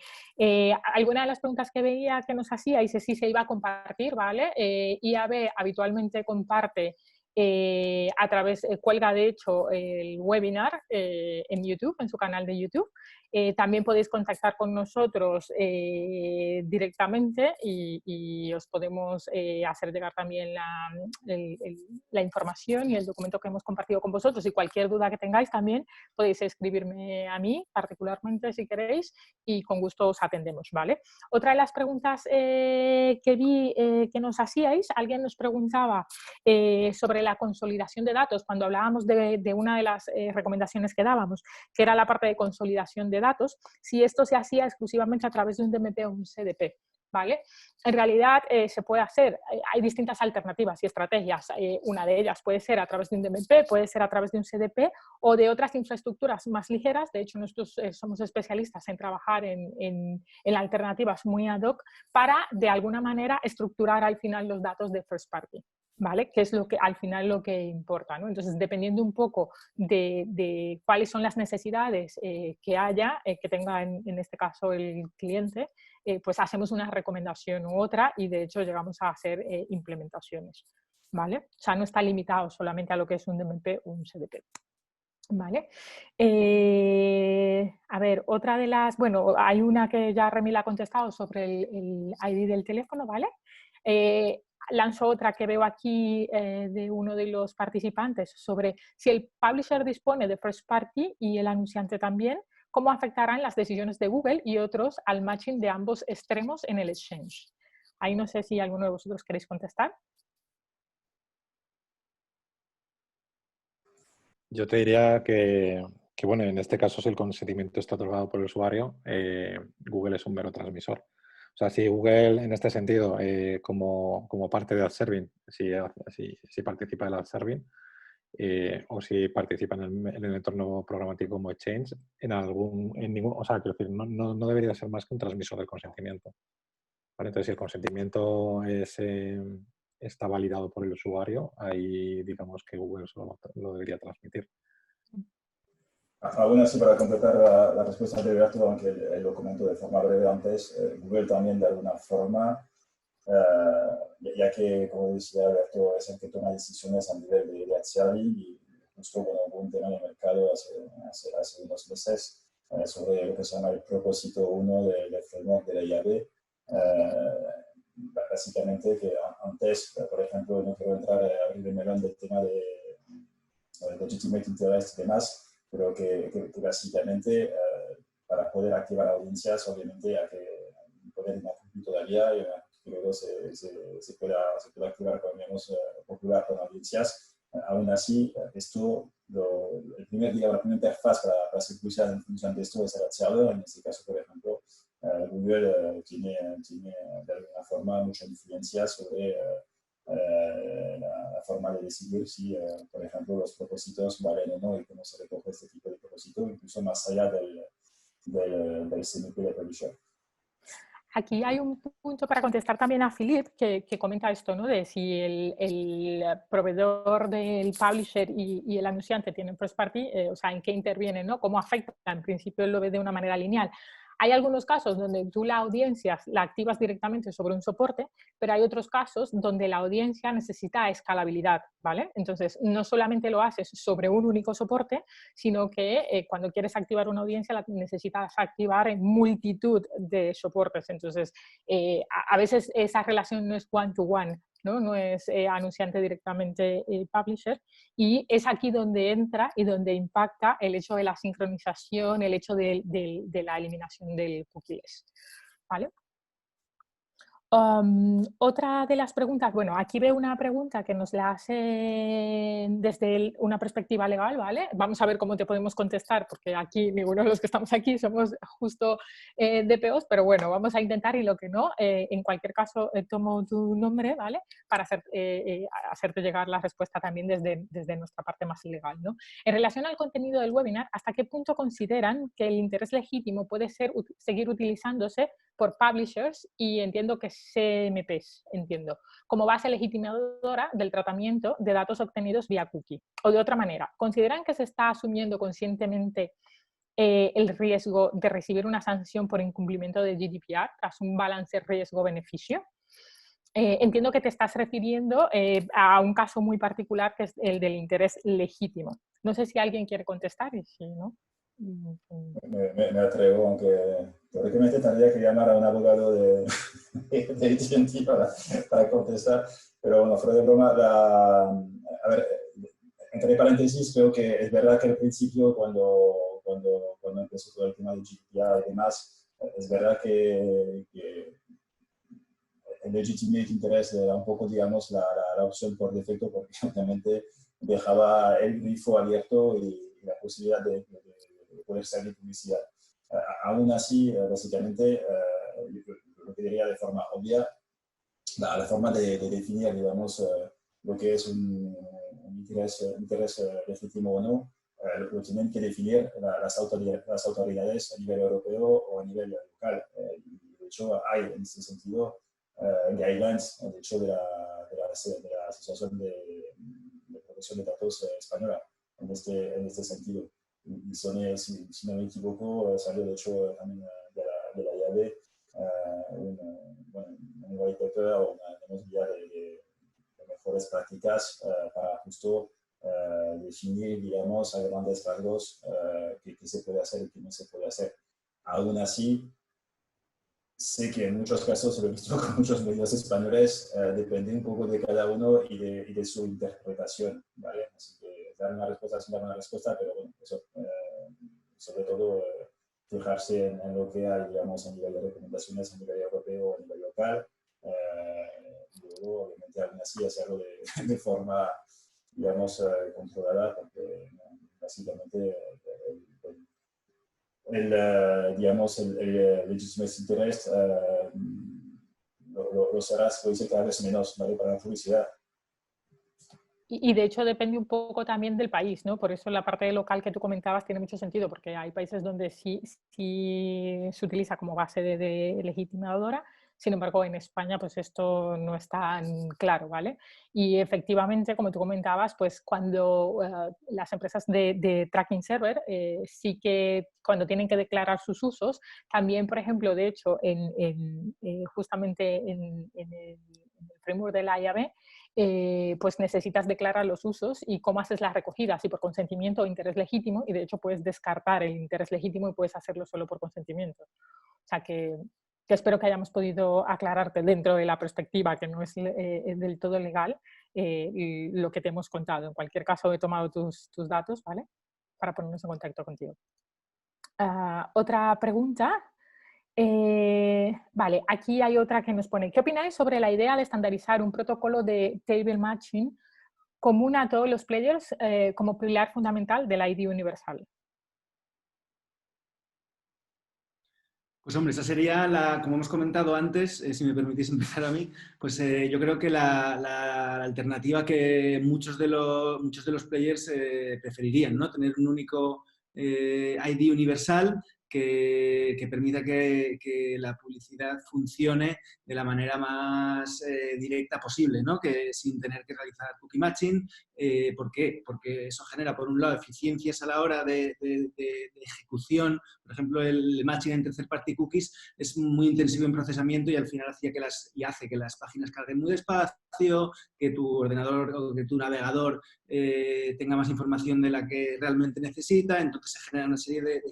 Algunas de las preguntas que veía que nos hacíais sí se iba a compartir, ¿vale? IAB habitualmente comparte a través, cuelga de hecho el webinar en YouTube, en su canal de YouTube. También podéis contactar con nosotros directamente y os podemos hacer llegar también la información y el documento que hemos compartido con vosotros. Y cualquier duda que tengáis también podéis escribirme a mí particularmente si queréis y con gusto os atendemos, ¿vale? Otra de las preguntas que vi que nos hacíais, alguien nos preguntaba sobre la consolidación de datos cuando hablábamos de una de las recomendaciones que dábamos, que era la parte de consolidación de datos, si esto se hacía exclusivamente a través de un DMP o un CDP, ¿vale? En realidad se puede hacer, hay distintas alternativas y estrategias. Una de ellas puede ser a través de un DMP, puede ser a través de un CDP o de otras infraestructuras más ligeras. De hecho, nosotros somos especialistas en trabajar en alternativas muy ad hoc para, de alguna manera, estructurar al final los datos de first party, ¿vale? Que es lo que al final lo que importa, ¿no? Entonces, dependiendo un poco de cuáles son las necesidades que haya, que tenga en este caso el cliente, pues hacemos una recomendación u otra y de hecho llegamos a hacer implementaciones, ¿vale? O sea, no está limitado solamente a lo que es un DMP o un CDP. Vale. A ver, otra de las, bueno, hay una que ya Remy la ha contestado sobre el ID del teléfono, ¿vale? Lanzo otra que veo aquí de uno de los participantes sobre si el publisher dispone de first party y el anunciante también, ¿cómo afectarán las decisiones de Google y otros al matching de ambos extremos en el exchange? Ahí no sé si alguno de vosotros queréis contestar. Yo te diría que, bueno, en este caso, si el consentimiento está otorgado por el usuario, Google es un mero transmisor. O sea, si Google, en este sentido, como parte de ad serving, si participa del ad serving, o si participa en el entorno programático como Exchange, o sea, quiero decir, no debería ser más que un transmisor del consentimiento. ¿Vale? Entonces, si el consentimiento está validado por el usuario, ahí digamos que Google solo lo debería transmitir. Aún así, para completar la respuesta de Alberto, aunque él lo comentó de forma breve antes, Google también de alguna forma, ya que, como decía Alberto, es el que toma decisiones a nivel de ad serving y justo hubo un tema en el mercado hace unos meses sobre lo que se llama el propósito 1 del framework de la IAB. Básicamente que antes, por ejemplo, no quiero entrar a abrir el melón del tema de legitimate interest y demás, pero que básicamente para poder activar audiencias, obviamente hay que poner una cookie todavía y luego se pueda activar con menos popular con audiencias. Aún así, esto, la primera interfaz para hacer publicidad en función de esto es el ad server. En este caso, por ejemplo, Google tiene de alguna forma mucha influencia sobre la forma de decidir si, por ejemplo, los propósitos valen o no y cómo se recoge este tipo de propósito, incluso más allá del CMP de publisher. Aquí hay un punto para contestar también a Philip que comenta esto, ¿no? De si el proveedor del publisher y el anunciante tienen first party, o sea, en qué intervienen, ¿no? Cómo afecta. En principio él lo ve de una manera lineal. Hay algunos casos donde tú la audiencia la activas directamente sobre un soporte, pero hay otros casos donde la audiencia necesita escalabilidad, ¿vale? Entonces, no solamente lo haces sobre un único soporte, sino que cuando quieres activar una audiencia la necesitas activar en multitud de soportes. Entonces, a veces esa relación no es one-to-one, ¿no? No es anunciante directamente publisher, y es aquí donde entra y donde impacta el hecho de la sincronización, el hecho de la eliminación del cookies, ¿vale? Otra de las preguntas, bueno, aquí veo una pregunta que nos la hace desde una perspectiva legal, ¿vale? Vamos a ver cómo te podemos contestar, porque aquí ninguno de los que estamos aquí somos justo DPOs, pero bueno, vamos a intentar y lo que no, en cualquier caso tomo tu nombre, ¿vale? Para hacerte llegar la respuesta también desde nuestra parte más legal, ¿no? En relación al contenido del webinar, ¿hasta qué punto consideran que el interés legítimo puede seguir utilizándose por publishers y entiendo que CMPs, como base legitimadora del tratamiento de datos obtenidos vía cookie? O de otra manera, ¿consideran que se está asumiendo conscientemente el riesgo de recibir una sanción por incumplimiento de GDPR tras un balance riesgo-beneficio? Entiendo que te estás refiriendo a un caso muy particular que es el del interés legítimo. No sé si alguien quiere contestar y si no... Me atrevo, aunque teóricamente tendría que llamar a un abogado de AT&T para contestar, pero bueno, fuera de broma, a ver, entre paréntesis, creo que es verdad que al principio, cuando empezó todo el tema de GDPR y demás, es verdad que el legitimate interest era un poco, digamos, la opción por defecto, porque obviamente dejaba el grifo abierto y la posibilidad de poder salir publicidad. Aún así, básicamente, lo que diría de forma obvia, la forma de definir, digamos, lo que es un interés legítimo o no, lo tienen que definir las autoridades a nivel europeo o a nivel local. Y de hecho, hay en este sentido guidelines, de hecho, de la Asociación de Protección de Datos española en este sentido. Y son, si no me equivoco, salió de hecho también de la llave un white paper o una guía de mejores prácticas para justo definir, digamos, a grandes rasgos qué se puede hacer y qué no se puede hacer. Aún así, sé que en muchos casos, lo he visto con muchos medios españoles, depende un poco de cada uno y de su interpretación, ¿vale? Así que dar una respuesta sin dar una respuesta, pero bueno, eso, sobre todo fijarse en lo que hay, digamos, a nivel de recomendaciones, a nivel europeo o a nivel local, y luego, obviamente, aún así hacerlo de forma, digamos, controlada, porque básicamente digamos, el legitimacy interest lo serás, puede ser cada vez menos, ¿vale? Para la publicidad. Y de hecho depende un poco también del país, ¿no? Por eso la parte local que tú comentabas tiene mucho sentido, porque hay países donde sí se utiliza como base de legitimadora. Sin embargo, en España pues esto no es tan claro, ¿vale? Y efectivamente, como tú comentabas, pues cuando las empresas de tracking server sí que cuando tienen que declarar sus usos, también, por ejemplo, de hecho, justamente en el framework de la IAB, pues necesitas declarar los usos y cómo haces la recogida, si por consentimiento o interés legítimo, y de hecho puedes descartar el interés legítimo y puedes hacerlo solo por consentimiento. O sea que espero que hayamos podido aclararte dentro de la perspectiva que no es del todo legal lo que te hemos contado. En cualquier caso he tomado tus datos, ¿vale? Para ponernos en contacto contigo. Otra pregunta. Vale, aquí hay otra que nos pone: ¿qué opináis sobre la idea de estandarizar un protocolo de table matching común a todos los players como pilar fundamental del ID universal? Pues hombre, esa sería como hemos comentado antes, si me permitís empezar a mí, pues yo creo que la alternativa que muchos de los players preferirían, ¿no? Tener un único ID universal que permita que la publicidad funcione de la manera más directa posible, ¿no? Que sin tener que realizar cookie matching. ¿Por qué? Porque eso genera, por un lado, eficiencias a la hora de ejecución. Por ejemplo, el matching entre third party cookies es muy intensivo en procesamiento y al final hace que las páginas carguen muy despacio, que tu ordenador o que tu navegador tenga más información de la que realmente necesita. Entonces se genera una serie de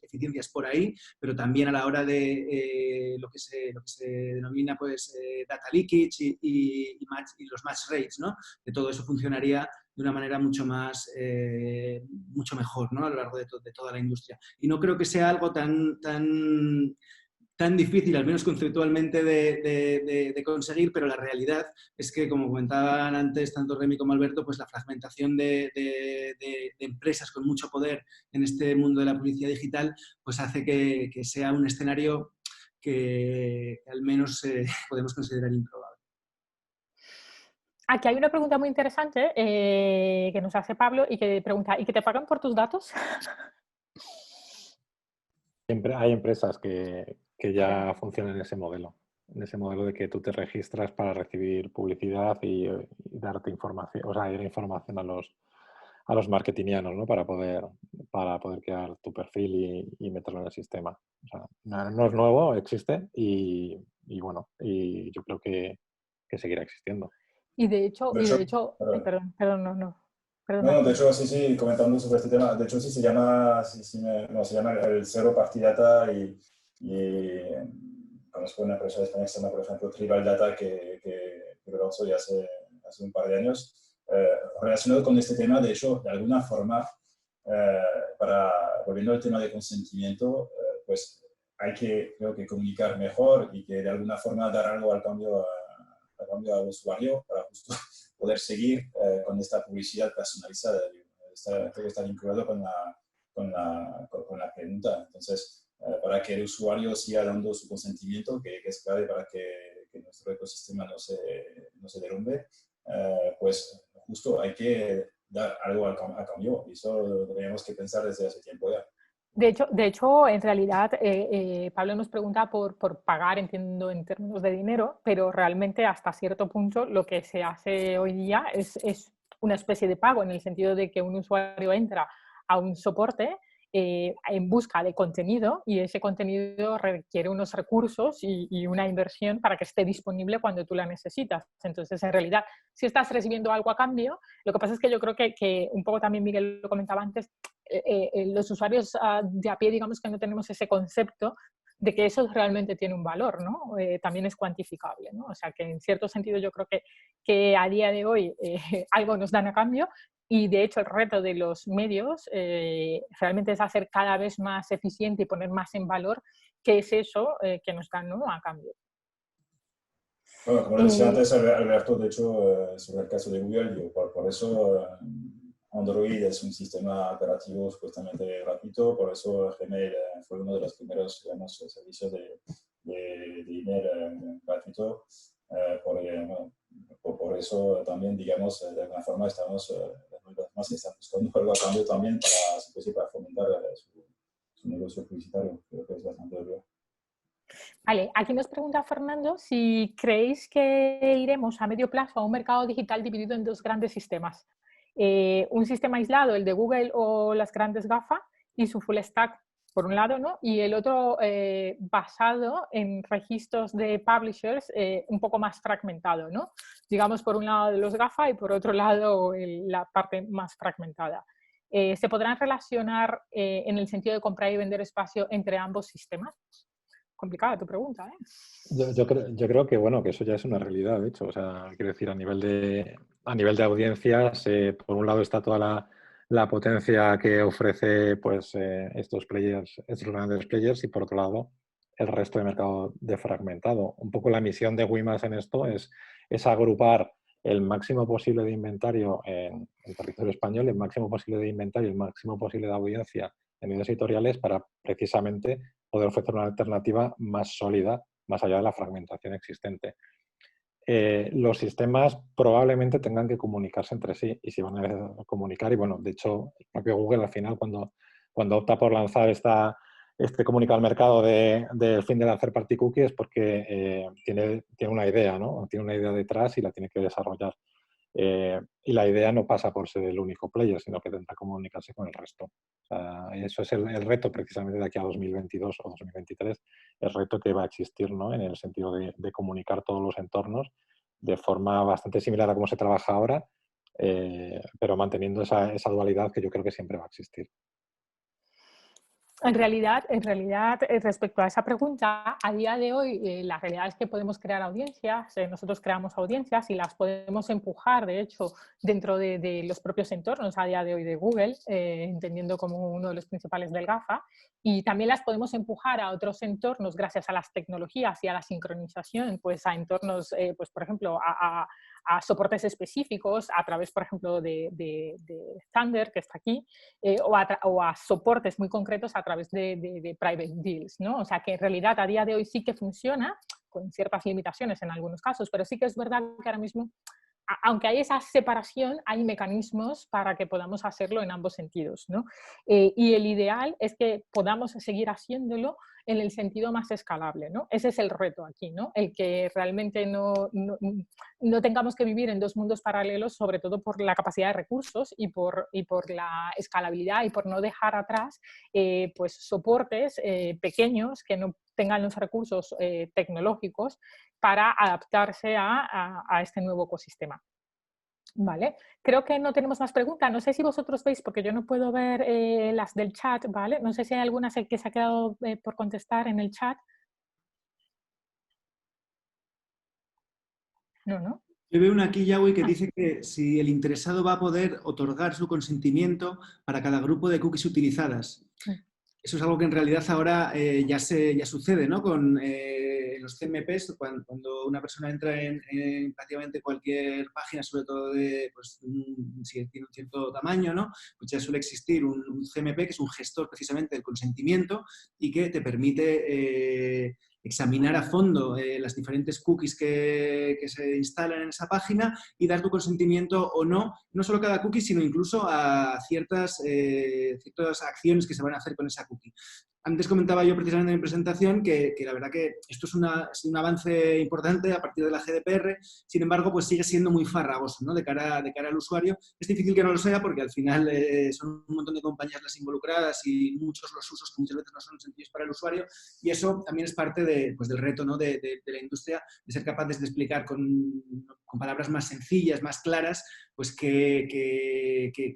eficiencias por ahí, pero también a la hora de lo que se denomina pues, data leakage y los match rates, ¿no? Que todo eso funcionaría de una manera mucho mejor, ¿no? A lo largo de toda la industria. Y no creo que sea algo tan tan difícil, al menos conceptualmente, de conseguir, pero la realidad es que, como comentaban antes tanto Remy como Alberto, pues la fragmentación de empresas con mucho poder en este mundo de la publicidad digital pues hace que sea un escenario que al menos podemos considerar improbable. Aquí hay una pregunta muy interesante que nos hace Pablo y que pregunta, ¿y que te pagan por tus datos? Siempre hay empresas que ya funcionan en ese modelo de que tú te registras para recibir publicidad y darte información, o sea, dar información a los marketingianos, ¿no? Para poder crear tu perfil y meterlo en el sistema. O sea, no es nuevo, existe y bueno, y yo creo que seguirá existiendo. Y de hecho, De hecho, ay, perdón, no. Perdona, no, de Remy. hecho, sí, comentando sobre este tema, de hecho, sí se llama, no, se llama el Zero Party Data y conozco una empresa española que se llama, por ejemplo, Tribal Data, que lo lanzó ya hace un par de años. Relacionado con este tema, de hecho, de alguna forma, volviendo al tema de consentimiento, pues hay que, creo que, comunicar mejor y que de alguna forma dar algo al cambio al usuario para justo poder seguir con esta publicidad personalizada. Creo que está vinculado con la pregunta. Entonces, para que el usuario siga dando su consentimiento, que es clave para que nuestro ecosistema no se derrumbe, pues justo hay que dar algo a cambio. Y eso deberíamos que pensar desde hace tiempo ya. De hecho, en realidad, Pablo nos pregunta por pagar, entiendo, en términos de dinero, pero realmente hasta cierto punto lo que se hace hoy día es una especie de pago, en el sentido de que un usuario entra a un soporte en busca de contenido y ese contenido requiere unos recursos y una inversión para que esté disponible cuando tú la necesitas. Entonces, en realidad, si estás recibiendo algo a cambio, lo que pasa es que yo creo que un poco también Miguel lo comentaba antes, los usuarios de a pie, digamos que no tenemos ese concepto de que eso realmente tiene un valor, ¿no? También es cuantificable, ¿no? O sea, que en cierto sentido yo creo que a día de hoy algo nos dan a cambio y de hecho el reto de los medios realmente es hacer cada vez más eficiente y poner más en valor qué es eso que nos dan, ¿no? A cambio. Bueno, como decía antes Alberto, de hecho, sobre el caso de Google, por eso Android es un sistema operativo supuestamente gratuito, por eso Gmail fue uno de los primeros, digamos, servicios de email gratuito. Por eso también, digamos, de alguna forma estamos buscando algo a cambio también para fomentar su negocio publicitario. Creo que es bastante obvio. Vale, aquí nos pregunta Fernando si creéis que iremos a medio plazo a un mercado digital dividido en dos grandes sistemas. Un sistema aislado, el de Google o las grandes GAFA, y su full stack, por un lado, ¿no? Y el otro basado en registros de publishers un poco más fragmentado, ¿no? Digamos, por un lado de los GAFA y por otro lado la parte más fragmentada. ¿Se podrán relacionar en el sentido de comprar y vender espacio entre ambos sistemas? Complicada tu pregunta, ¿eh? Yo creo que, bueno, que eso ya es una realidad, de hecho. O sea, quiero decir, a nivel de audiencias, por un lado está toda la potencia que ofrece pues, estos grandes players, y por otro lado el resto de mercado defragmentado. Un poco la misión de Wimas en esto es agrupar el máximo posible de inventario en territorio español, el máximo posible de inventario, el máximo posible de audiencia en medios editoriales para precisamente poder ofrecer una alternativa más sólida, más allá de la fragmentación existente. Los sistemas probablemente tengan que comunicarse entre sí, y si van a comunicar, y bueno, de hecho, el propio Google al final cuando opta por lanzar este comunicado al mercado del fin de la third party cookie es porque tiene una idea, ¿no? Tiene una idea detrás y la tiene que desarrollar. Y la idea no pasa por ser el único player, sino que tendrá que comunicarse con el resto. O sea, eso es el reto precisamente de aquí a 2022 o 2023, el reto que va a existir, ¿no? En el sentido de comunicar todos los entornos de forma bastante similar a cómo se trabaja ahora, pero manteniendo esa dualidad que yo creo que siempre va a existir. En realidad, respecto a esa pregunta, a día de hoy la realidad es que podemos crear audiencias, nosotros creamos audiencias y las podemos empujar, de hecho, dentro de los propios entornos a día de hoy de Google, entendiendo como uno de los principales del GAFA, y también las podemos empujar a otros entornos gracias a las tecnologías y a la sincronización, pues a entornos, pues por ejemplo, a soportes específicos a través, por ejemplo, de Thunder, que está aquí, o a soportes muy concretos a través de private deals, ¿no? O sea, que en realidad a día de hoy sí que funciona, con ciertas limitaciones en algunos casos, pero sí que es verdad que ahora mismo, aunque hay esa separación, hay mecanismos para que podamos hacerlo en ambos sentidos, ¿no? Y el ideal es que podamos seguir haciéndolo en el sentido más escalable, ¿no? Ese es el reto aquí, ¿no? El que realmente no tengamos que vivir en dos mundos paralelos, sobre todo por la capacidad de recursos y por la escalabilidad y por no dejar atrás pues soportes pequeños que no tengan los recursos tecnológicos para adaptarse a este nuevo ecosistema. Vale, creo que no tenemos más preguntas. No sé si vosotros veis, porque yo no puedo ver las del chat, ¿vale? No sé si hay alguna que se ha quedado por contestar en el chat. No, ¿no? Yo veo una aquí, Yahweh, que dice que si el interesado va a poder otorgar su consentimiento para cada grupo de cookies utilizadas. Eso es algo que en realidad ahora ya sucede, ¿no? Con los CMPs, cuando una persona entra en prácticamente cualquier página, sobre todo pues, si tiene un cierto tamaño, ¿no? Pues ya suele existir un CMP, que es un gestor precisamente del consentimiento y que te permite examinar a fondo las diferentes cookies que se instalan en esa página y dar tu consentimiento o no, no solo cada cookie, sino incluso a ciertas acciones que se van a hacer con esa cookie. Antes comentaba yo precisamente en mi presentación que la verdad que esto es un avance importante a partir de la GDPR, sin embargo, pues sigue siendo muy farragoso, ¿no? de cara al usuario. Es difícil que no lo sea porque al final son un montón de compañías las involucradas y muchos los usos que muchas veces no son sencillos para el usuario, y eso también es parte del reto, ¿no? de la industria, de ser capaces de explicar con palabras más sencillas, más claras, pues qué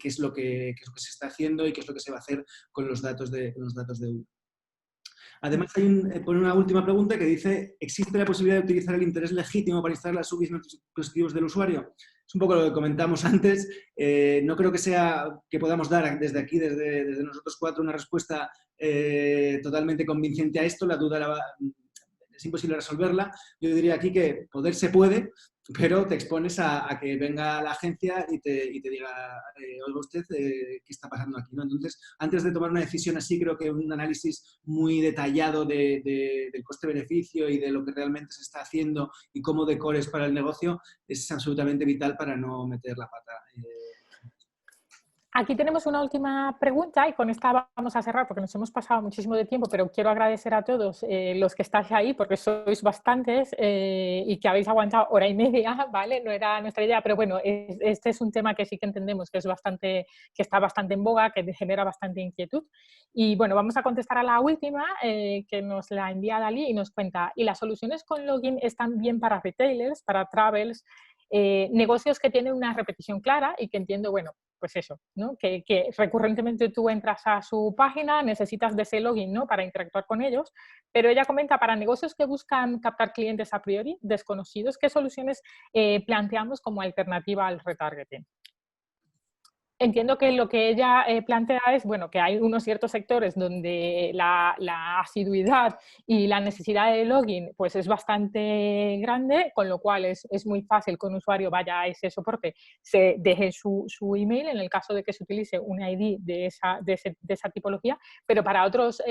es lo que se está haciendo y qué es lo que se va a hacer con los datos de Google. Además, pone una última pregunta que dice: ¿existe la posibilidad de utilizar el interés legítimo para instalar las cookies en los dispositivos del usuario? Es un poco lo que comentamos antes. No creo que podamos dar desde aquí, desde nosotros cuatro, una respuesta totalmente convincente a esto. La duda es imposible resolverla. Yo diría aquí que poder se puede, pero te expones a que venga la agencia y te diga, oiga usted, ¿qué está pasando aquí? ¿No? Entonces, antes de tomar una decisión así, creo que un análisis muy detallado del coste-beneficio y de lo que realmente se está haciendo y cómo decores para el negocio es absolutamente vital para no meter la pata. Aquí tenemos una última pregunta y con esta vamos a cerrar porque nos hemos pasado muchísimo de tiempo, pero quiero agradecer a todos los que estáis ahí porque sois bastantes y que habéis aguantado hora y media, ¿vale? No era nuestra idea, pero bueno, este es un tema que sí que entendemos que está bastante en boga, que genera bastante inquietud. Y bueno, vamos a contestar a la última que nos la envía Dalí y nos cuenta: ¿y las soluciones con login están bien para retailers, para travels, negocios que tienen una repetición clara y que entiendo, bueno, pues eso, ¿no? Que recurrentemente tú entras a su página, necesitas de ese login, ¿no? Para interactuar con ellos, pero ella comenta: para negocios que buscan captar clientes a priori, desconocidos, ¿qué soluciones planteamos como alternativa al retargeting? Entiendo que lo que ella plantea es, bueno, que hay unos ciertos sectores donde la asiduidad y la necesidad de login pues es bastante grande, con lo cual es muy fácil que un usuario vaya a ese soporte, se deje su email en el caso de que se utilice un ID de esa tipología, pero para otras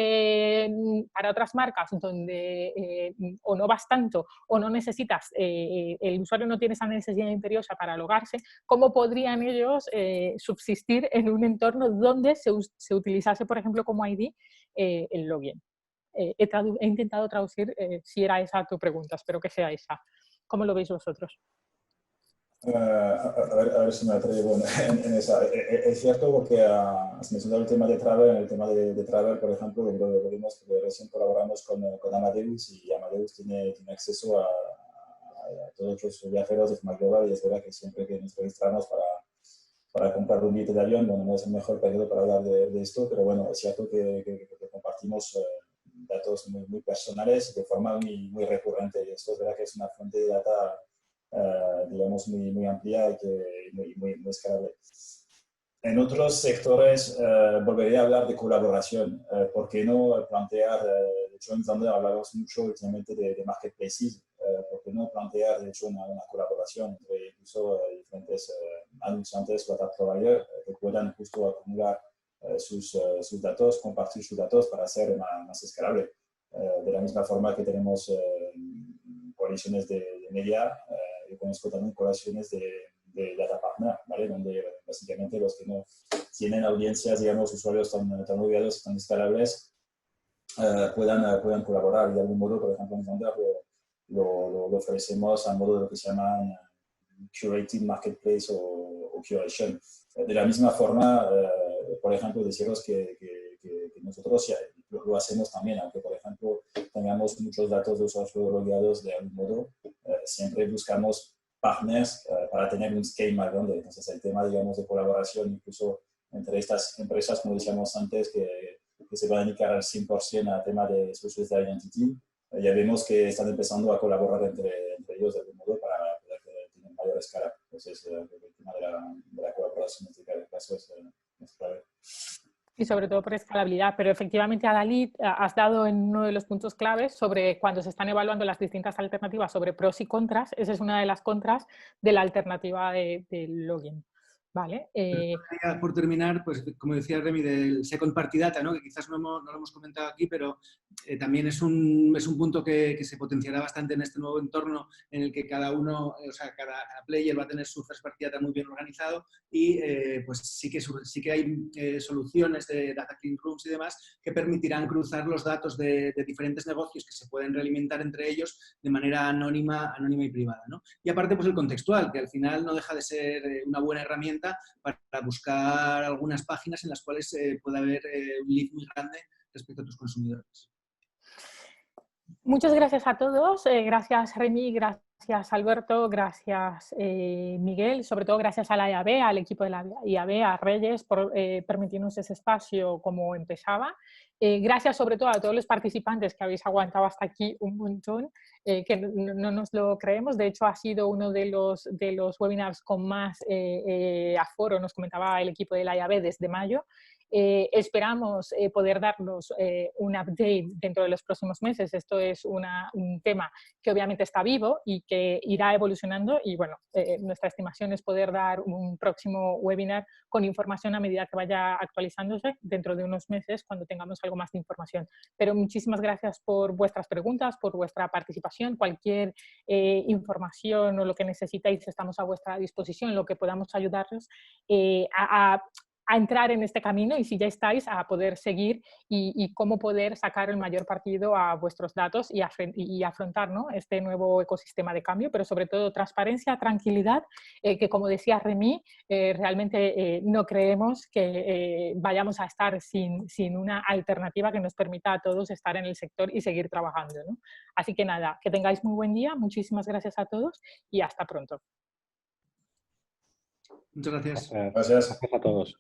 marcas donde o no vas tanto o no necesitas, el usuario no tiene esa necesidad imperiosa para logarse, ¿cómo podrían ellos subsistir en un entorno donde se utilizase, por ejemplo, como ID el login? He intentado traducir si era esa tu pregunta, espero que sea esa. ¿Cómo lo veis vosotros? A ver si me atrevo en esa. Es cierto porque has mencionado el tema de Travel. En el tema de Travel, por ejemplo, lo vimos que recién colaboramos con Amadeus, y Amadeus tiene acceso a todos los viajeros de forma global, y es verdad que siempre que nos registramos para comprar un billete de avión, bueno, no es el mejor periodo para hablar de esto, pero bueno, es cierto que compartimos datos muy personales de forma muy recurrente. Y esto es verdad que es una fuente de data, digamos, muy amplia y muy escalable. En otros sectores volvería a hablar de colaboración. ¿Por qué no plantear, de hecho en Zander hablamos mucho últimamente de marketplaces, ¿por qué no plantear de hecho una colaboración entre incluso diferentes anunciantes o data providers que puedan justo acumular sus datos, compartir sus datos para ser más escalable? De la misma forma que tenemos coaliciones de media, yo conozco también coaliciones de data partner, ¿vale? Donde básicamente los que no tienen audiencias, digamos, usuarios tan olvidados y tan escalables, puedan colaborar. Y de algún modo, por ejemplo, en Zander lo ofrecemos a modo de lo que se llama curated marketplace o curation. De la misma forma, por ejemplo, deciros que nosotros ya lo hacemos también, aunque por ejemplo tengamos muchos datos de usuarios logueados de algún modo, siempre buscamos partners para tener un scale más grande. Entonces el tema, digamos, de colaboración incluso entre estas empresas, como decíamos antes, que se van a dedicar al 100% al tema de Specialist Identity, ya vemos que están empezando a colaborar entre ellos de algún modo para poder tener mayor escala. Entonces el tema de la colaboración en este caso es clave. Y sobre todo por escalabilidad, pero efectivamente, Adalid, has dado en uno de los puntos claves sobre cuando se están evaluando las distintas alternativas sobre pros y contras. Esa es una de las contras de la alternativa del login. ¿Vale? Por terminar, pues como decía Remy, del Second Party Data, ¿no? Que quizás no lo hemos comentado aquí, pero también es un punto que se potenciará bastante en este nuevo entorno en el que cada uno, o sea, cada player va a tener su First Party Data muy bien organizado y pues sí que hay soluciones de Data Clean Rooms y demás que permitirán cruzar los datos de diferentes negocios que se pueden realimentar entre ellos de manera anónima y privada, ¿no? Y aparte, pues el contextual, que al final no deja de ser una buena herramienta para buscar algunas páginas en las cuales pueda haber un lead muy grande respecto a tus consumidores. Muchas gracias a todos. Gracias, Remy, gracias, Alberto, gracias, Miguel, sobre todo gracias a la IAB, al equipo de la IAB, a Reyes, por permitirnos ese espacio como empezaba. Gracias sobre todo a todos los participantes que habéis aguantado hasta aquí un montón, que no nos lo creemos. De hecho, ha sido uno de los webinars con más aforo, nos comentaba el equipo de la IAB desde mayo. Esperamos poder darnos un update dentro de los próximos meses. Esto es un tema que obviamente está vivo y que irá evolucionando y bueno, nuestra estimación es poder dar un próximo webinar con información a medida que vaya actualizándose dentro de unos meses cuando tengamos algo más de información. Pero muchísimas gracias por vuestras preguntas, por vuestra participación. Cualquier información o lo que necesitéis estamos a vuestra disposición, lo que podamos ayudaros a entrar en este camino y si ya estáis a poder seguir y cómo poder sacar el mayor partido a vuestros datos y afrontar, ¿no?, este nuevo ecosistema de cambio, pero sobre todo transparencia, tranquilidad, que como decía Remy, realmente no creemos que vayamos a estar sin una alternativa que nos permita a todos estar en el sector y seguir trabajando, ¿no? Así que nada, que tengáis muy buen día, muchísimas gracias a todos y hasta pronto. Muchas gracias. Gracias A todos.